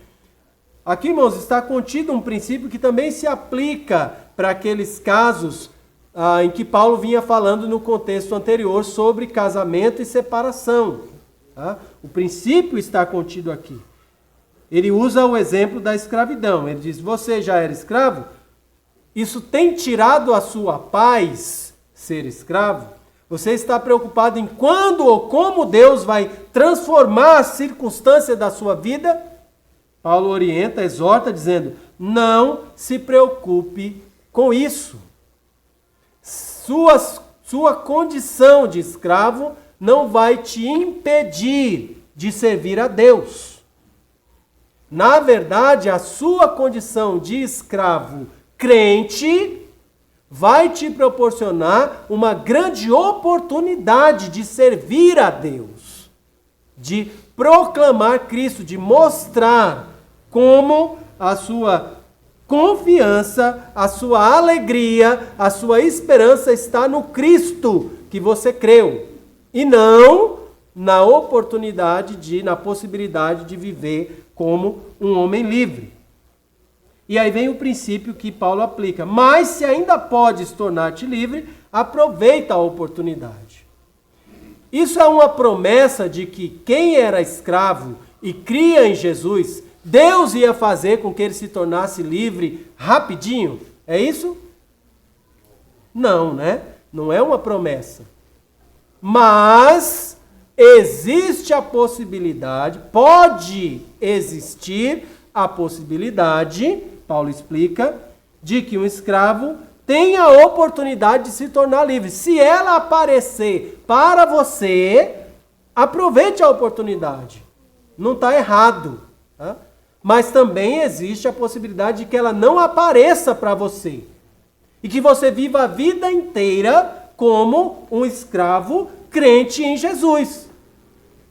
Aqui, irmãos, está contido um princípio que também se aplica para aqueles casos em que Paulo vinha falando no contexto anterior sobre casamento e separação. Tá? O princípio está contido aqui. Ele usa o exemplo da escravidão. Ele diz, você já era escravo? Isso tem tirado a sua paz ser escravo? Você está preocupado em quando ou como Deus vai transformar a circunstância da sua vida? Paulo orienta, exorta, dizendo: não se preocupe com isso. Sua condição de escravo não vai te impedir de servir a Deus. Na verdade, a sua condição de escravo crente vai te proporcionar uma grande oportunidade de servir a Deus, de proclamar Cristo, de mostrar como a sua confiança, a sua alegria, a sua esperança está no Cristo que você creu, e não na oportunidade, na possibilidade de viver como um homem livre. E aí vem o princípio que Paulo aplica. Mas se ainda podes tornar-te livre, aproveita a oportunidade. Isso é uma promessa de que quem era escravo e cria em Jesus, Deus ia fazer com que ele se tornasse livre rapidinho. É isso? Não, né? Não é uma promessa. Mas existe a possibilidade, pode existir a possibilidade, Paulo explica, de que um escravo tenha a oportunidade de se tornar livre. Se ela aparecer para você, aproveite a oportunidade. Não está errado. Tá? Mas também existe a possibilidade de que ela não apareça para você. E que você viva a vida inteira como um escravo crente em Jesus.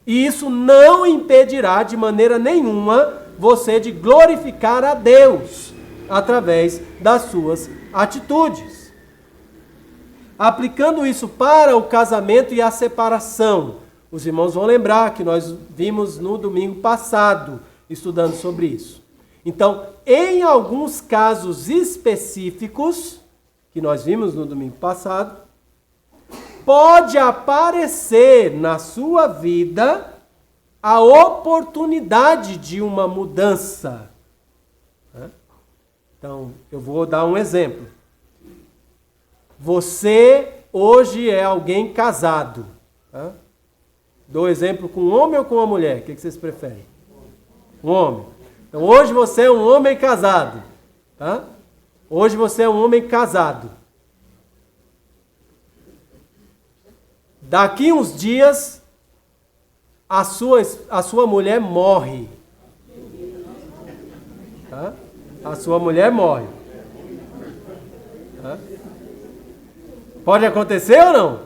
E isso não impedirá de maneira nenhuma você de glorificar a Deus através das suas atitudes. Aplicando isso para o casamento e a separação, os irmãos vão lembrar que nós vimos no domingo passado, estudando sobre isso. Então, em alguns casos específicos, que nós vimos no domingo passado, pode aparecer na sua vida a oportunidade de uma mudança. Então, eu vou dar um exemplo. Você hoje é alguém casado. Dou exemplo com um homem ou com uma mulher? O que vocês preferem? Um homem. Então, hoje você é um homem casado. Tá? Hoje você é um homem casado. Daqui uns dias, a sua mulher morre. Tá? A sua mulher morre. Tá? Pode acontecer ou não?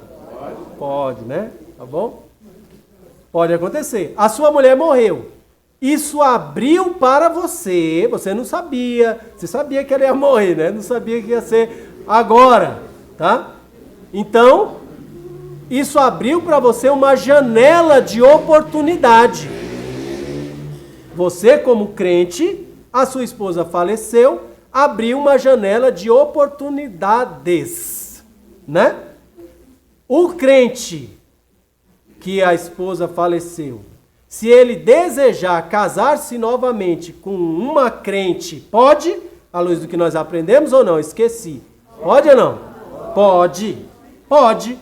Pode, né? Tá bom? Pode acontecer. A sua mulher morreu. Isso abriu para você. Você não sabia. Você sabia que ela ia morrer, né? Não sabia que ia ser agora. Tá? Então, isso abriu para você uma janela de oportunidade. Você, como crente, a sua esposa faleceu, abriu uma janela de oportunidades, né? O crente que a esposa faleceu, se ele desejar casar-se novamente com uma crente, pode? À luz do que nós aprendemos ou não? Esqueci. Pode ou não? Pode. Pode.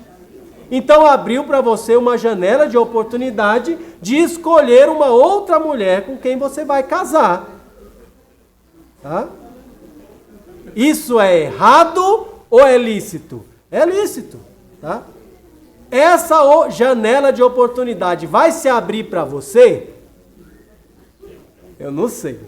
Então abriu para você uma janela de oportunidade de escolher uma outra mulher com quem você vai casar. Tá? Isso é errado ou é lícito? É lícito. Tá? Essa janela de oportunidade vai se abrir para você? Eu não sei.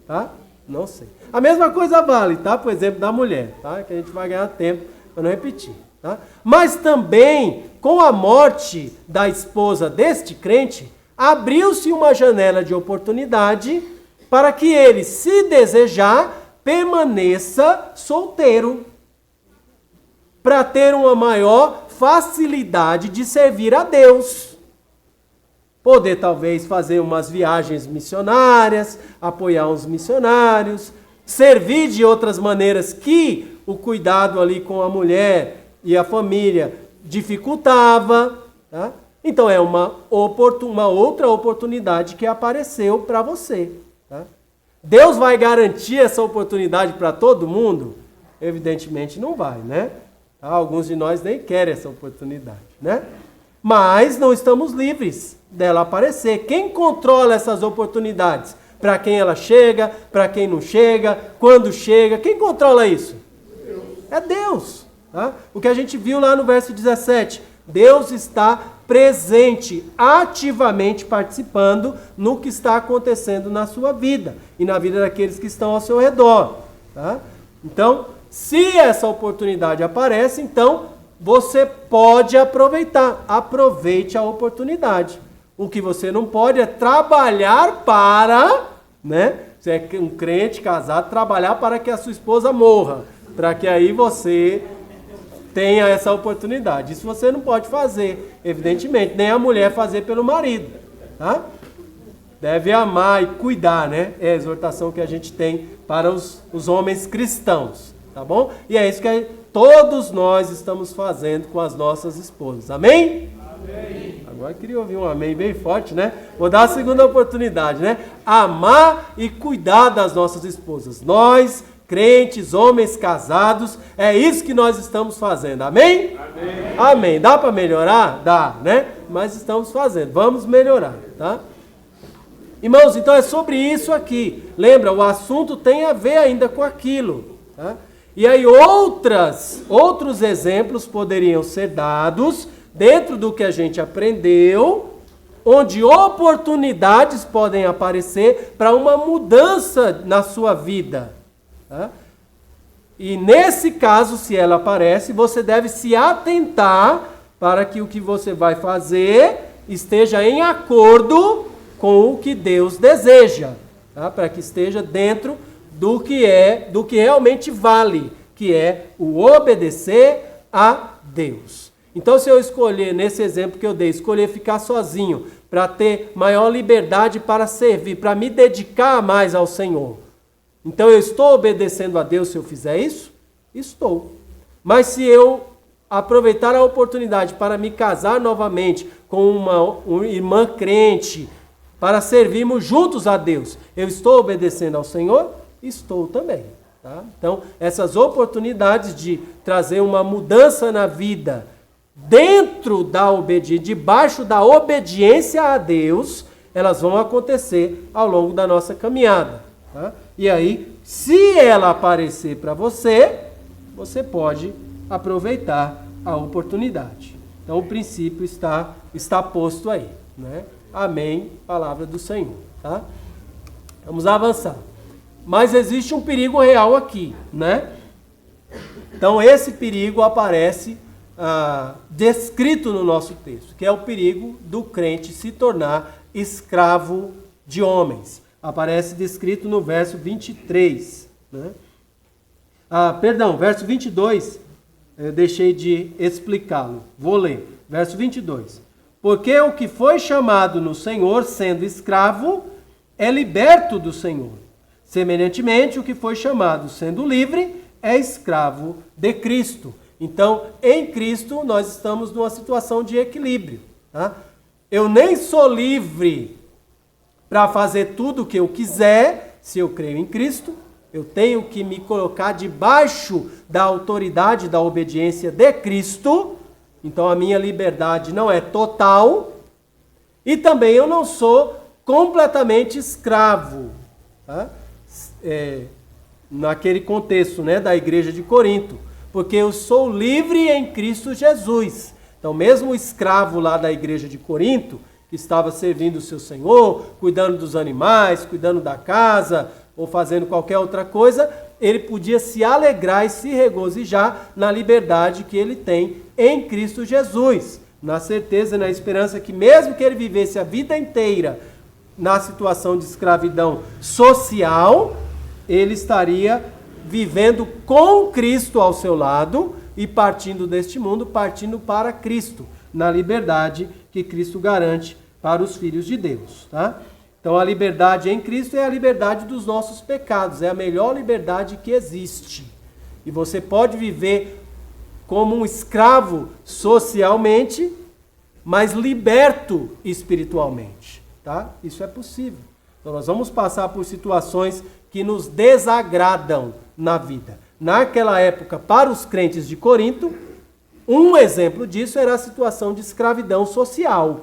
Tá? Não sei. A mesma coisa vale, tá? Por exemplo, da mulher, tá? Que a gente vai ganhar tempo para não repetir. Tá? Mas também, com a morte da esposa deste crente, abriu-se uma janela de oportunidade para que ele, se desejar, permaneça solteiro, para ter uma maior facilidade de servir a Deus. Poder talvez fazer umas viagens missionárias, apoiar uns missionários, servir de outras maneiras que o cuidado ali com a mulher e a família dificultava. Tá? Então é uma outra oportunidade que apareceu para você. Tá? Deus vai garantir essa oportunidade para todo mundo? Evidentemente não vai, né? Alguns de nós nem querem essa oportunidade, né? Mas não estamos livres dela aparecer. Quem controla essas oportunidades? Para quem ela chega, para quem não chega, quando chega, quem controla isso? Deus. É Deus. Tá? O que a gente viu lá no verso 17, Deus está presente, ativamente participando no que está acontecendo na sua vida e na vida daqueles que estão ao seu redor. Tá? Então, se essa oportunidade aparece, então você pode aproveitar. Aproveite a oportunidade. O que você não pode é trabalhar para, né? Você é um crente casado, trabalhar para que a sua esposa morra, para que aí você tenha essa oportunidade. Isso você não pode fazer, evidentemente, nem a mulher fazer pelo marido, tá? Deve amar e cuidar, né? É a exortação que a gente tem para os homens cristãos, tá bom? E é isso que todos nós estamos fazendo com as nossas esposas, amém? Amém. Agora eu queria ouvir um amém bem forte, né? Vou dar a segunda oportunidade, né? Amar e cuidar das nossas esposas. Nós, crentes, homens casados, é isso que nós estamos fazendo, amém? Amém. Amém. Dá para melhorar? Dá, né? Mas estamos fazendo, vamos melhorar, tá? Irmãos, então é sobre isso aqui. Lembra, o assunto tem a ver ainda com aquilo, tá? E aí outros exemplos poderiam ser dados dentro do que a gente aprendeu, onde oportunidades podem aparecer para uma mudança na sua vida. Tá? E nesse caso, se ela aparece, você deve se atentar para que o que você vai fazer esteja em acordo com o que Deus deseja, tá? Para que esteja dentro do que realmente vale, que é o obedecer a Deus. Então, se eu escolher, nesse exemplo que eu dei, escolher ficar sozinho, para ter maior liberdade para servir, para me dedicar mais ao Senhor, então eu estou obedecendo a Deus se eu fizer isso? Estou. Mas se eu aproveitar a oportunidade para me casar novamente com uma irmã crente, para servirmos juntos a Deus, eu estou obedecendo ao Senhor? Estou também. Tá? Então, essas oportunidades de trazer uma mudança na vida dentro da obediência, debaixo da obediência a Deus, elas vão acontecer ao longo da nossa caminhada. Tá? E aí, se ela aparecer para você, você pode aproveitar a oportunidade. Então, o princípio está posto aí. Né? Amém, palavra do Senhor. Tá? Vamos avançar. Mas existe um perigo real aqui, né? Então, esse perigo aparece descrito no nosso texto, que é o perigo do crente se tornar escravo de homens. Aparece descrito no verso 23. Né? Verso 22, eu deixei de explicá-lo. Vou ler. Verso 22. Porque o que foi chamado no Senhor, sendo escravo, é liberto do Senhor. Semelhantemente, o que foi chamado, sendo livre, é escravo de Cristo. Então, em Cristo, nós estamos numa situação de equilíbrio. Tá? Eu nem sou livre para fazer tudo o que eu quiser, se eu creio em Cristo. Eu tenho que me colocar debaixo da autoridade, da obediência de Cristo. Então, a minha liberdade não é total. E também eu não sou completamente escravo. Tá? Naquele contexto, né, da igreja de Corinto. Porque eu sou livre em Cristo Jesus. Então, mesmo o escravo lá da igreja de Corinto, que estava servindo o seu senhor, cuidando dos animais, cuidando da casa, ou fazendo qualquer outra coisa, ele podia se alegrar e se regozijar na liberdade que ele tem em Cristo Jesus. Na certeza e na esperança que mesmo que ele vivesse a vida inteira na situação de escravidão social, ele estaria vivendo com Cristo ao seu lado e partindo deste mundo, partindo para Cristo, na liberdade que Cristo garante para os filhos de Deus. Tá? Então a liberdade em Cristo é a liberdade dos nossos pecados, é a melhor liberdade que existe. E você pode viver como um escravo socialmente, mas liberto espiritualmente. Tá? Isso é possível. Então nós vamos passar por situações que nos desagradam na vida. Naquela época, para os crentes de Corinto, Um exemplo disso era a situação de escravidão social.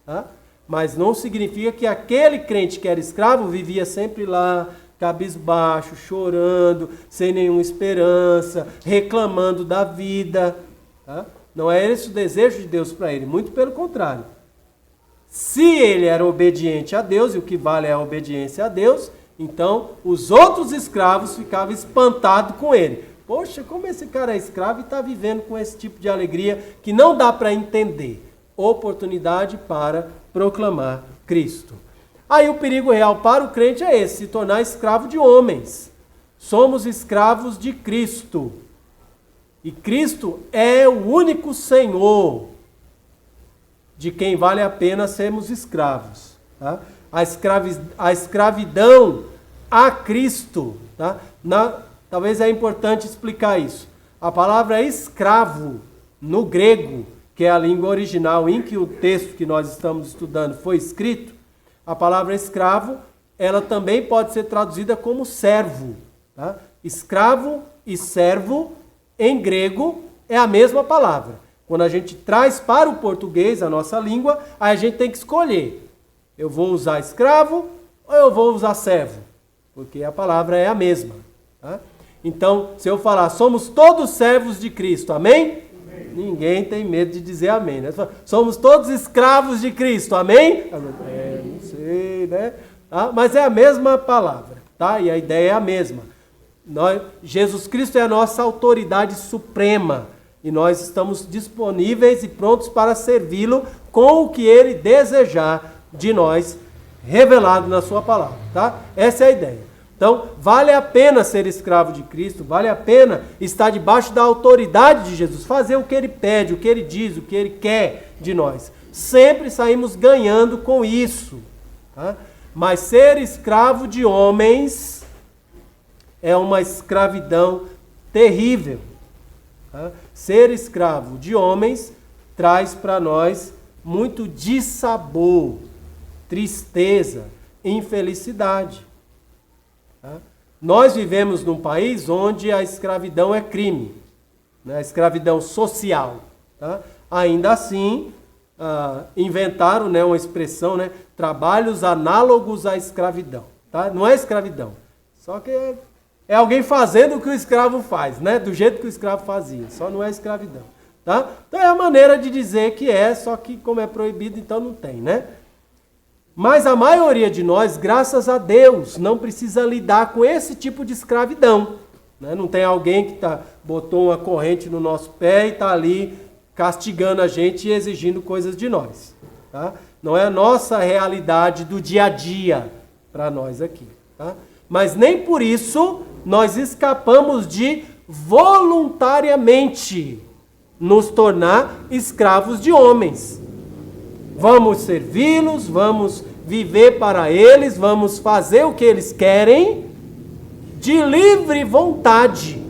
Tá? Mas não significa que aquele crente que era escravo vivia sempre lá, cabisbaixo, chorando, sem nenhuma esperança, reclamando da vida. Tá? Não é esse o desejo de Deus para ele, muito pelo contrário. Se ele era obediente a Deus, e o que vale é a obediência a Deus, então os outros escravos ficavam espantados com ele. Poxa, como esse cara é escravo e está vivendo com esse tipo de alegria que não dá para entender. Oportunidade para proclamar Cristo. Aí o perigo real para o crente é esse, se tornar escravo de homens. Somos escravos de Cristo. E Cristo é o único Senhor de quem vale a pena sermos escravos. Tá? A escravidão a Cristo. Tá? Talvez é importante explicar isso. A palavra escravo, no grego, que é a língua original em que o texto que nós estamos estudando foi escrito, a palavra escravo, ela também pode ser traduzida como servo. Tá? Escravo e servo, em grego, é a mesma palavra. Quando a gente traz para o português, a nossa língua, aí a gente tem que escolher. Eu vou usar escravo ou eu vou usar servo? Porque a palavra é a mesma. Tá? Então, se eu falar, somos todos servos de Cristo, amém? Amém. Ninguém tem medo de dizer amém, né? Somos todos escravos de Cristo, amém? Não sei, né? Tá? Mas é a mesma palavra, tá? E a ideia é a mesma. Jesus Cristo é a nossa autoridade suprema e nós estamos disponíveis e prontos para servi-lo com o que ele desejar de nós, revelado na sua palavra, tá? Essa é a ideia. Então, vale a pena ser escravo de Cristo, vale a pena estar debaixo da autoridade de Jesus, fazer o que ele pede, o que ele diz, o que ele quer de nós. Sempre saímos ganhando com isso. Tá? Mas ser escravo de homens é uma escravidão terrível. Tá? Ser escravo de homens traz para nós muito dissabor, tristeza, infelicidade. Nós vivemos num país onde a escravidão é crime, né? A escravidão social. Tá? Ainda assim, inventaram, né, uma expressão, né, trabalhos análogos à escravidão. Tá? Não é escravidão, só que é alguém fazendo o que o escravo faz, né? Do jeito que o escravo fazia, só não é escravidão. Tá? Então é a maneira de dizer que é, só que como é proibido, então não tem, né? Mas a maioria de nós, graças a Deus, não precisa lidar com esse tipo de escravidão. Né? Não tem alguém que botou uma corrente no nosso pé e está ali castigando a gente e exigindo coisas de nós. Tá? Não é a nossa realidade do dia a dia para nós aqui. Tá? Mas nem por isso nós escapamos de voluntariamente nos tornar escravos de homens. Vamos servi-los, vamos viver para eles, vamos fazer o que eles querem de livre vontade.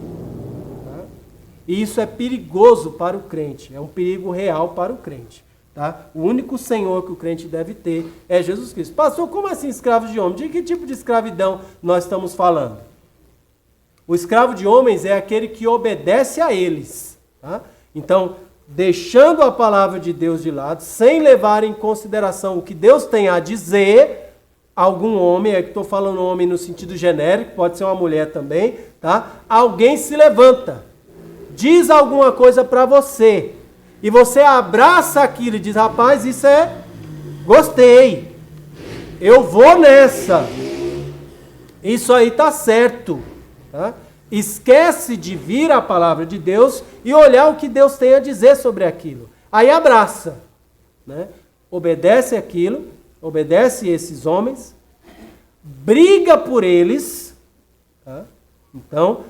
E isso é perigoso para o crente, é um perigo real para o crente. Tá? O único Senhor que o crente deve ter é Jesus Cristo. Pastor, como assim escravos de homens? De que tipo de escravidão nós estamos falando? O escravo de homens é aquele que obedece a eles. Tá? Então, deixando a palavra de Deus de lado, sem levar em consideração o que Deus tem a dizer, algum homem, é que estou falando homem no sentido genérico, pode ser uma mulher também, tá? Alguém se levanta, diz alguma coisa para você, e você abraça aquilo e diz, rapaz, isso gostei, eu vou nessa, isso aí tá certo, tá? Esquece de vir a palavra de Deus e olhar o que Deus tem a dizer sobre aquilo. Aí abraça, né? Obedece aquilo, obedece esses homens, briga por eles. Tá? Então,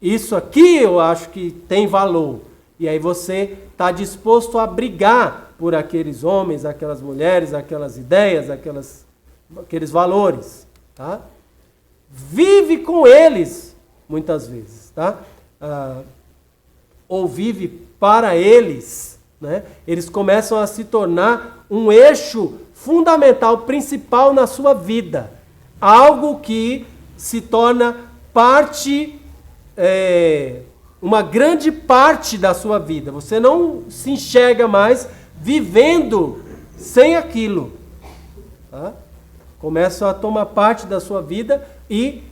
isso aqui eu acho que tem valor. E aí você está disposto a brigar por aqueles homens, aquelas mulheres, aquelas ideias, aqueles valores. Tá? Vive com eles, muitas vezes, tá? Ou vive para eles, né? Eles começam a se tornar um eixo fundamental, principal na sua vida. Algo que se torna parte, uma grande parte da sua vida. Você não se enxerga mais vivendo sem aquilo. Tá? Começa a tomar parte da sua vida e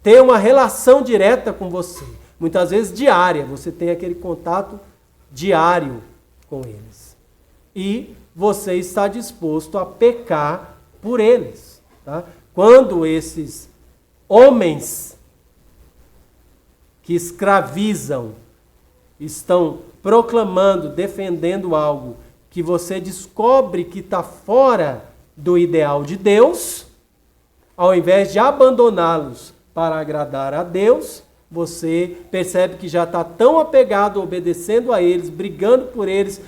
ter uma relação direta com você. Muitas vezes diária, você tem aquele contato diário com eles. E você está disposto a pecar por eles. Tá? Quando esses homens que escravizam estão proclamando, defendendo algo que você descobre que está fora do ideal de Deus, ao invés de abandoná-los para agradar a Deus, você percebe que já está tão apegado, obedecendo a eles, brigando por eles,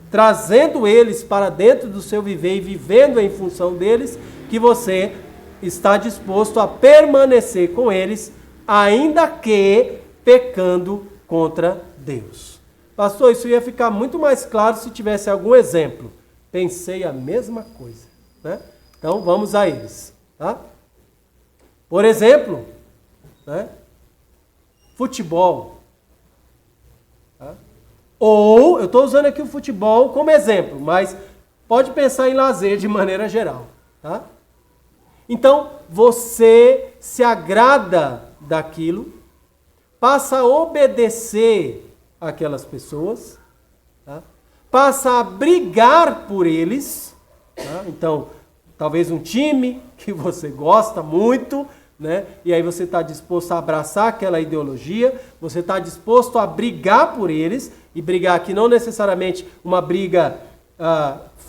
trazendo eles para dentro do seu viver e vivendo em função deles, que você está disposto a permanecer com eles, ainda que pecando contra Deus. Pastor, isso ia ficar muito mais claro se tivesse algum exemplo. Pensei a mesma coisa. Né? Então, vamos a eles. Tá? Por exemplo, né? Futebol. Tá? Ou, eu estou usando aqui o futebol como exemplo, mas pode pensar em lazer de maneira geral. Tá? Então, você se agrada daquilo, passa a obedecer aquelas pessoas, tá? Passa a brigar por eles. Tá? Então, talvez um time que você gosta muito, né? E aí você está disposto a abraçar aquela ideologia, você está disposto a brigar por eles, e brigar aqui não necessariamente uma briga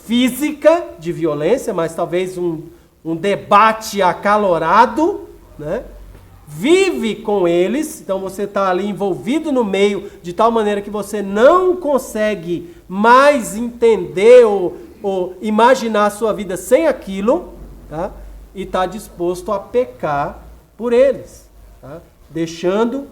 física de violência, mas talvez um debate acalorado, né? Vive com eles, então você está ali envolvido no meio de tal maneira que você não consegue mais entender ou imaginar a sua vida sem aquilo, tá? E está disposto a pecar por eles, tá? Deixando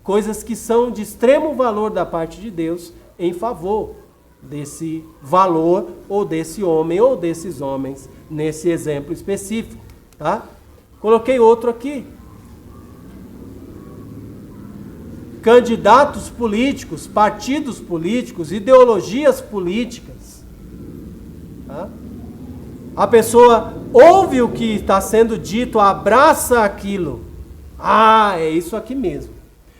coisas que são de extremo valor da parte de Deus em favor desse valor ou desse homem ou desses homens nesse exemplo específico, tá? Coloquei outro aqui. Candidatos políticos, partidos políticos, ideologias políticas. Tá? A pessoa ouve o que está sendo dito, abraça aquilo. Ah, é isso aqui mesmo.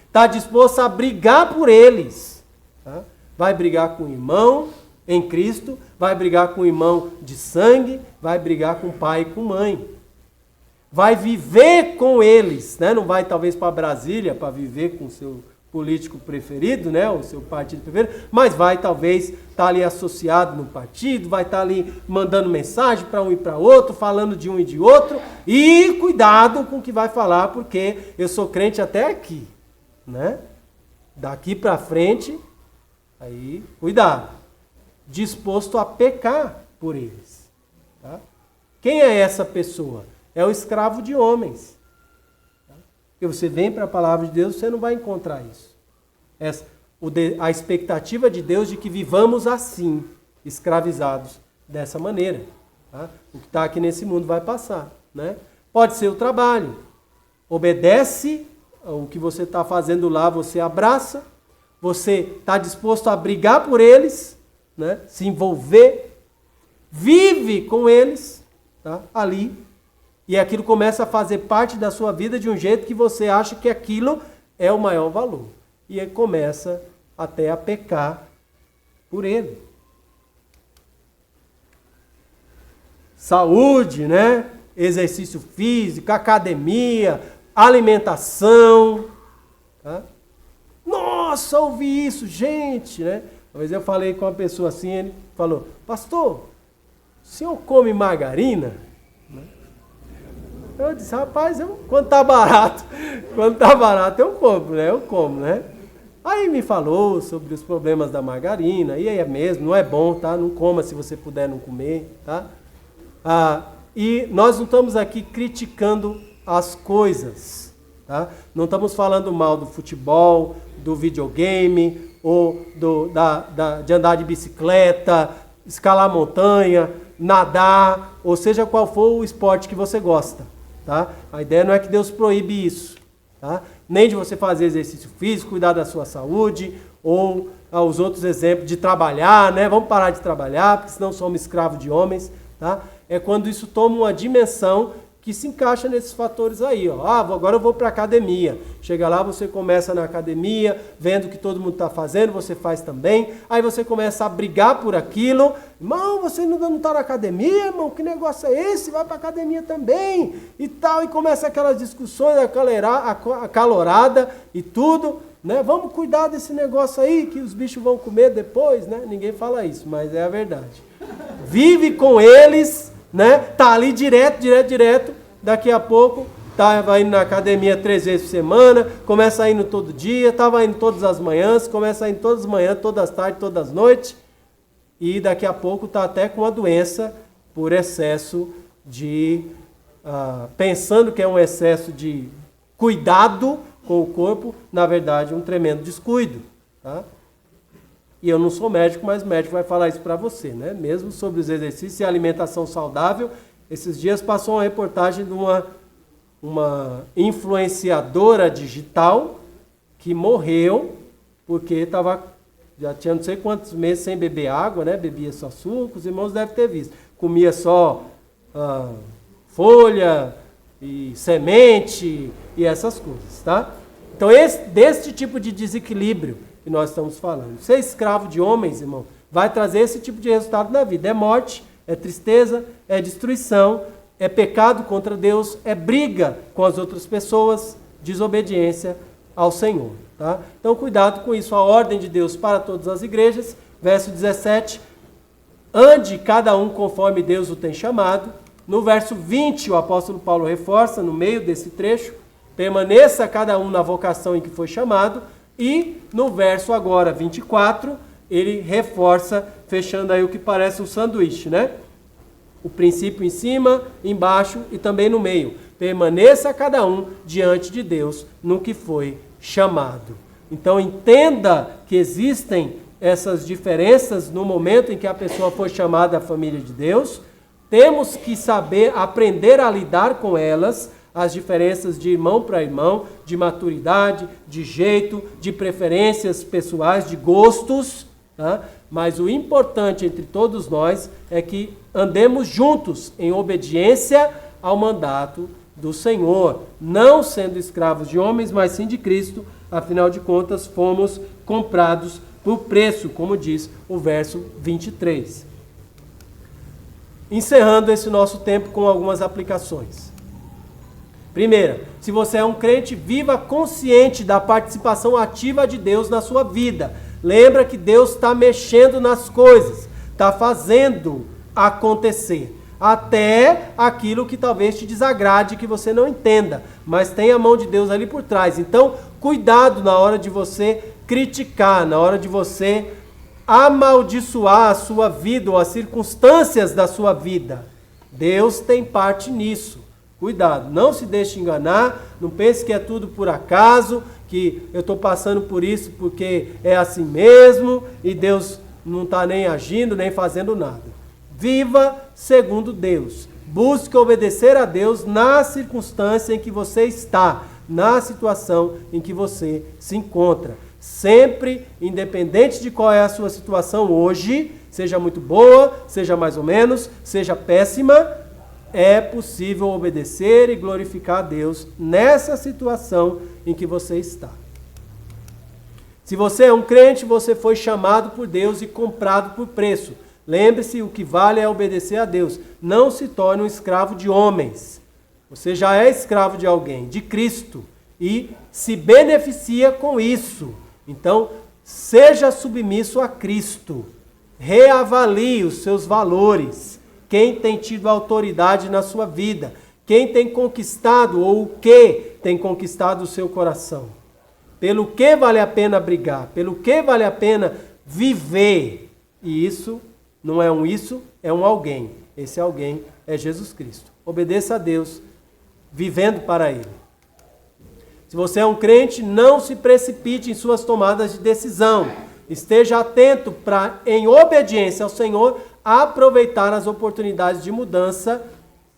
Está disposto a brigar por eles. Tá? Vai brigar com o irmão em Cristo, vai brigar com o irmão de sangue, vai brigar com o pai e com mãe. Vai viver com eles, né? Não vai talvez para Brasília para viver com o seu político preferido, né? O seu partido preferido, mas vai talvez estar ali associado no partido, vai estar ali mandando mensagem para um e para outro, falando de um e de outro, e cuidado com o que vai falar, porque eu sou crente até aqui, né? Daqui para frente, aí cuidado, disposto a pecar por eles. Tá? Quem é essa pessoa? É o escravo de homens. Porque você vem para a palavra de Deus, você não vai encontrar isso. A expectativa de Deus de que vivamos assim, escravizados dessa maneira. Tá? O que está aqui nesse mundo vai passar. Né? Pode ser o trabalho. Obedece o que você está fazendo lá, você abraça. Você está disposto a brigar por eles, né? Se envolver. Vive com eles, tá? Ali. E aquilo começa a fazer parte da sua vida de um jeito que você acha que aquilo é o maior valor. E aí começa até a pecar por ele. Saúde, né? Exercício físico, academia, alimentação. Tá? Nossa, ouvi isso, gente, né? Uma vez eu falei com uma pessoa assim, ele falou, pastor, o senhor come margarina? Eu disse, rapaz, quando tá barato eu compro, né? Eu como, né? Aí me falou sobre os problemas da margarina, e aí é mesmo, não é bom, tá? Não coma se você puder não comer, tá? E nós não estamos aqui criticando as coisas, tá? Não estamos falando mal do futebol, do videogame, ou de andar de bicicleta, escalar montanha, nadar, ou seja qual for o esporte que você gosta. Tá? A ideia não é que Deus proíbe isso. tá? Nem de você fazer exercício físico, cuidar da sua saúde, ou os outros exemplos de trabalhar, né? Vamos parar de trabalhar, porque senão somos escravos de homens, tá? É quando isso toma uma dimensão que se encaixa nesses fatores aí, ó. Agora eu vou para a academia. Chega lá, você começa na academia, vendo o que todo mundo está fazendo, você faz também. Aí você começa a brigar por aquilo. Irmão, você não está na academia, irmão? Que negócio é esse? Vai para a academia também. E tal, e começa aquelas discussões acalorada e tudo, né? Vamos cuidar desse negócio aí, que os bichos vão comer depois, né? Ninguém fala isso, mas é a verdade. Vive com eles, né? Tá ali direto, daqui a pouco estava indo na academia 3 vezes por semana, começa indo todo dia, estava indo todas as manhãs, começa indo todas as manhãs, todas as tardes, todas as noites, e daqui a pouco está até com uma doença por excesso de, pensando que é um excesso de cuidado com o corpo, na verdade um tremendo descuido, tá? E eu não sou médico, mas o médico vai falar isso para você, né? Mesmo sobre os exercícios e alimentação saudável. Esses dias passou uma reportagem de uma influenciadora digital que morreu porque já tinha não sei quantos meses sem beber água, né? Bebia só suco, os irmãos devem ter visto. Comia só folha e semente e essas coisas, tá? Então, deste tipo de desequilíbrio que nós estamos falando. Ser escravo de homens, irmão, vai trazer esse tipo de resultado na vida. É morte, é tristeza, é destruição, é pecado contra Deus, é briga com as outras pessoas, desobediência ao Senhor, tá? Então, cuidado com isso. A ordem de Deus para todas as igrejas, verso 17, ande cada um conforme Deus o tem chamado. No verso 20, o apóstolo Paulo reforça, no meio desse trecho, permaneça cada um na vocação em que foi chamado. E no verso agora 24, ele reforça, fechando aí o que parece um sanduíche, né? O princípio em cima, embaixo e também no meio. Permaneça cada um diante de Deus no que foi chamado. Então entenda que existem essas diferenças no momento em que a pessoa foi chamada à família de Deus. Temos que saber aprender a lidar com elas, as diferenças de irmão para irmão, de maturidade, de jeito, de preferências pessoais, de gostos, tá? Mas o importante entre todos nós é que andemos juntos em obediência ao mandato do Senhor, não sendo escravos de homens, mas sim de Cristo, afinal de contas fomos comprados por preço, como diz o verso 23. Encerrando esse nosso tempo com algumas aplicações. Primeira, se você é um crente, viva consciente da participação ativa de Deus na sua vida. Lembra que Deus está mexendo nas coisas, está fazendo acontecer. Até aquilo que talvez te desagrade, que você não entenda. Mas tem a mão de Deus ali por trás. Então, cuidado na hora de você criticar, na hora de você amaldiçoar a sua vida ou as circunstâncias da sua vida. Deus tem parte nisso. Cuidado, não se deixe enganar, não pense que é tudo por acaso, que eu estou passando por isso porque é assim mesmo e Deus não está nem agindo, nem fazendo nada. Viva segundo Deus. Busque obedecer a Deus na circunstância em que você está, na situação em que você se encontra. Sempre, independente de qual é a sua situação hoje, seja muito boa, seja mais ou menos, seja péssima, é possível obedecer e glorificar a Deus nessa situação em que você está. Se você é um crente, você foi chamado por Deus e comprado por preço. Lembre-se, o que vale é obedecer a Deus. Não se torne um escravo de homens. Você já é escravo de alguém, de Cristo, e se beneficia com isso. Então, seja submisso a Cristo. Reavalie os seus valores. Quem tem tido autoridade na sua vida? Quem tem conquistado ou o que tem conquistado o seu coração? Pelo que vale a pena brigar? Pelo que vale a pena viver? E isso não é um isso, é um alguém. Esse alguém é Jesus Cristo. Obedeça a Deus, vivendo para Ele. Se você é um crente, não se precipite em suas tomadas de decisão. Esteja atento para, em obediência ao Senhor, aproveitar as oportunidades de mudança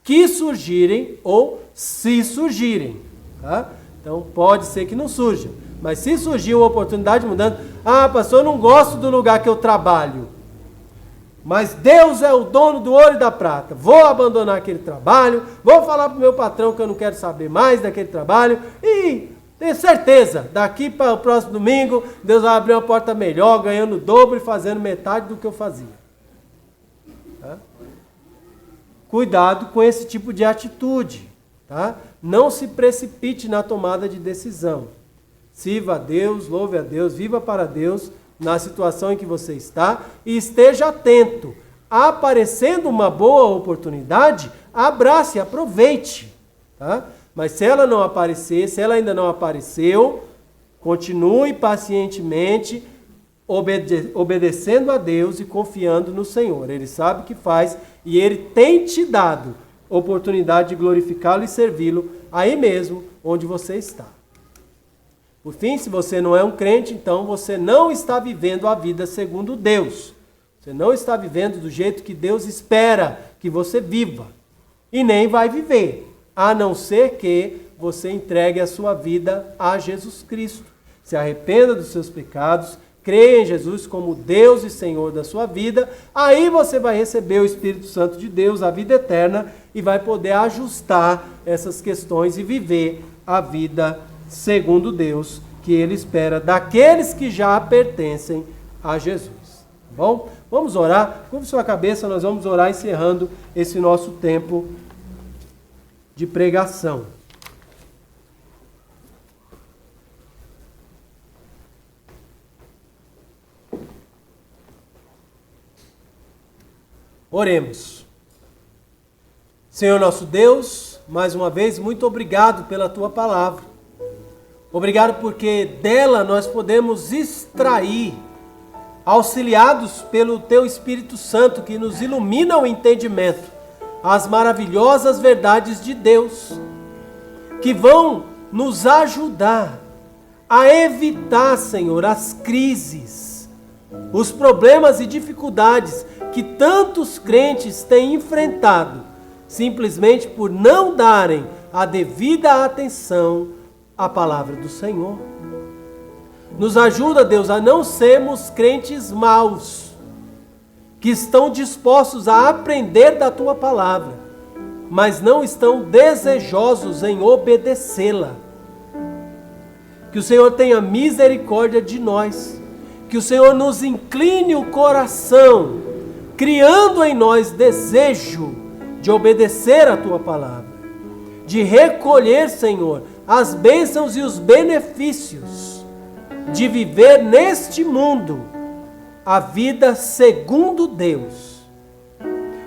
que surgirem ou se surgirem. Tá? Então pode ser que não surja. Mas se surgir uma oportunidade de mudança, pastor, eu não gosto do lugar que eu trabalho, mas Deus é o dono do ouro e da prata. Vou abandonar aquele trabalho, vou falar para o meu patrão que eu não quero saber mais daquele trabalho e tenho certeza, daqui para o próximo domingo, Deus vai abrir uma porta melhor, ganhando o dobro e fazendo metade do que eu fazia. Tá? Cuidado com esse tipo de atitude. Tá? Não se precipite na tomada de decisão. Sirva a Deus, louve a Deus, viva para Deus na situação em que você está e esteja atento. Aparecendo uma boa oportunidade, abrace, aproveite. Tá? Mas se ela não aparecer, se ela ainda não apareceu, continue pacientemente obedecendo a Deus e confiando no Senhor. Ele sabe o que faz e Ele tem te dado oportunidade de glorificá-lo e servi-lo aí mesmo onde você está. Por fim, se você não é um crente, então você não está vivendo a vida segundo Deus. Você não está vivendo do jeito que Deus espera que você viva. E nem vai viver, a não ser que você entregue a sua vida a Jesus Cristo. Se arrependa dos seus pecados, creia em Jesus como Deus e Senhor da sua vida, aí você vai receber o Espírito Santo de Deus, a vida eterna, e vai poder ajustar essas questões e viver a vida segundo Deus, que Ele espera daqueles que já pertencem a Jesus. Tá bom? Vamos orar? Curve sua cabeça, nós vamos orar encerrando esse nosso tempo de pregação. Oremos. Senhor nosso Deus, mais uma vez, muito obrigado pela Tua palavra. Obrigado porque dela nós podemos extrair, auxiliados pelo Teu Espírito Santo, que nos ilumina o entendimento, as maravilhosas verdades de Deus, que vão nos ajudar a evitar, Senhor, as crises, os problemas e dificuldades que tantos crentes têm enfrentado, simplesmente por não darem a devida atenção à palavra do Senhor. Nos ajuda, Deus, a não sermos crentes maus, que estão dispostos a aprender da Tua palavra, mas não estão desejosos em obedecê-la. Que o Senhor tenha misericórdia de nós, que o Senhor nos incline o coração, criando em nós desejo de obedecer a Tua palavra, de recolher, Senhor, as bênçãos e os benefícios de viver neste mundo a vida segundo Deus.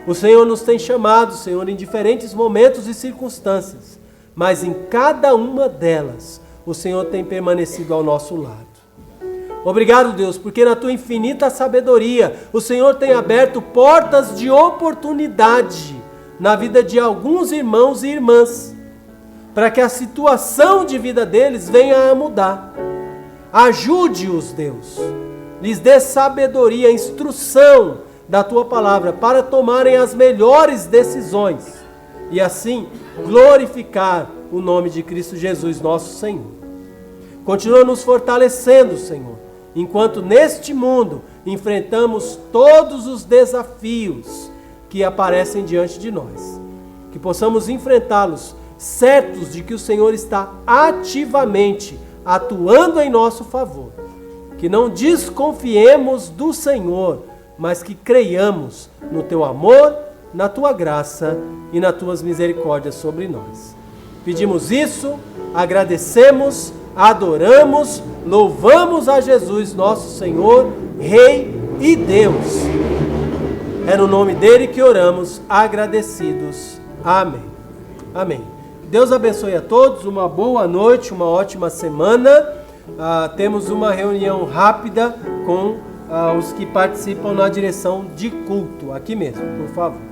O Senhor nos tem chamado, Senhor, em diferentes momentos e circunstâncias, mas em cada uma delas o Senhor tem permanecido ao nosso lado. Obrigado, Deus, porque na Tua infinita sabedoria o Senhor tem aberto portas de oportunidade na vida de alguns irmãos e irmãs, para que a situação de vida deles venha a mudar. Ajude-os, Deus, lhes dê sabedoria, instrução da Tua palavra para tomarem as melhores decisões e assim glorificar o nome de Cristo Jesus, nosso Senhor. Continua nos fortalecendo, Senhor, enquanto neste mundo enfrentamos todos os desafios que aparecem diante de nós. Que possamos enfrentá-los certos de que o Senhor está ativamente atuando em nosso favor. Que não desconfiemos do Senhor, mas que creiamos no Teu amor, na Tua graça e nas Tuas misericórdias sobre nós. Pedimos isso, agradecemos, adoramos, louvamos a Jesus, nosso Senhor, Rei e Deus. É no nome dele que oramos, agradecidos. Amém. Amém. Deus abençoe a todos, uma boa noite, uma ótima semana. Temos uma reunião rápida com os que participam na direção de culto, aqui mesmo, por favor.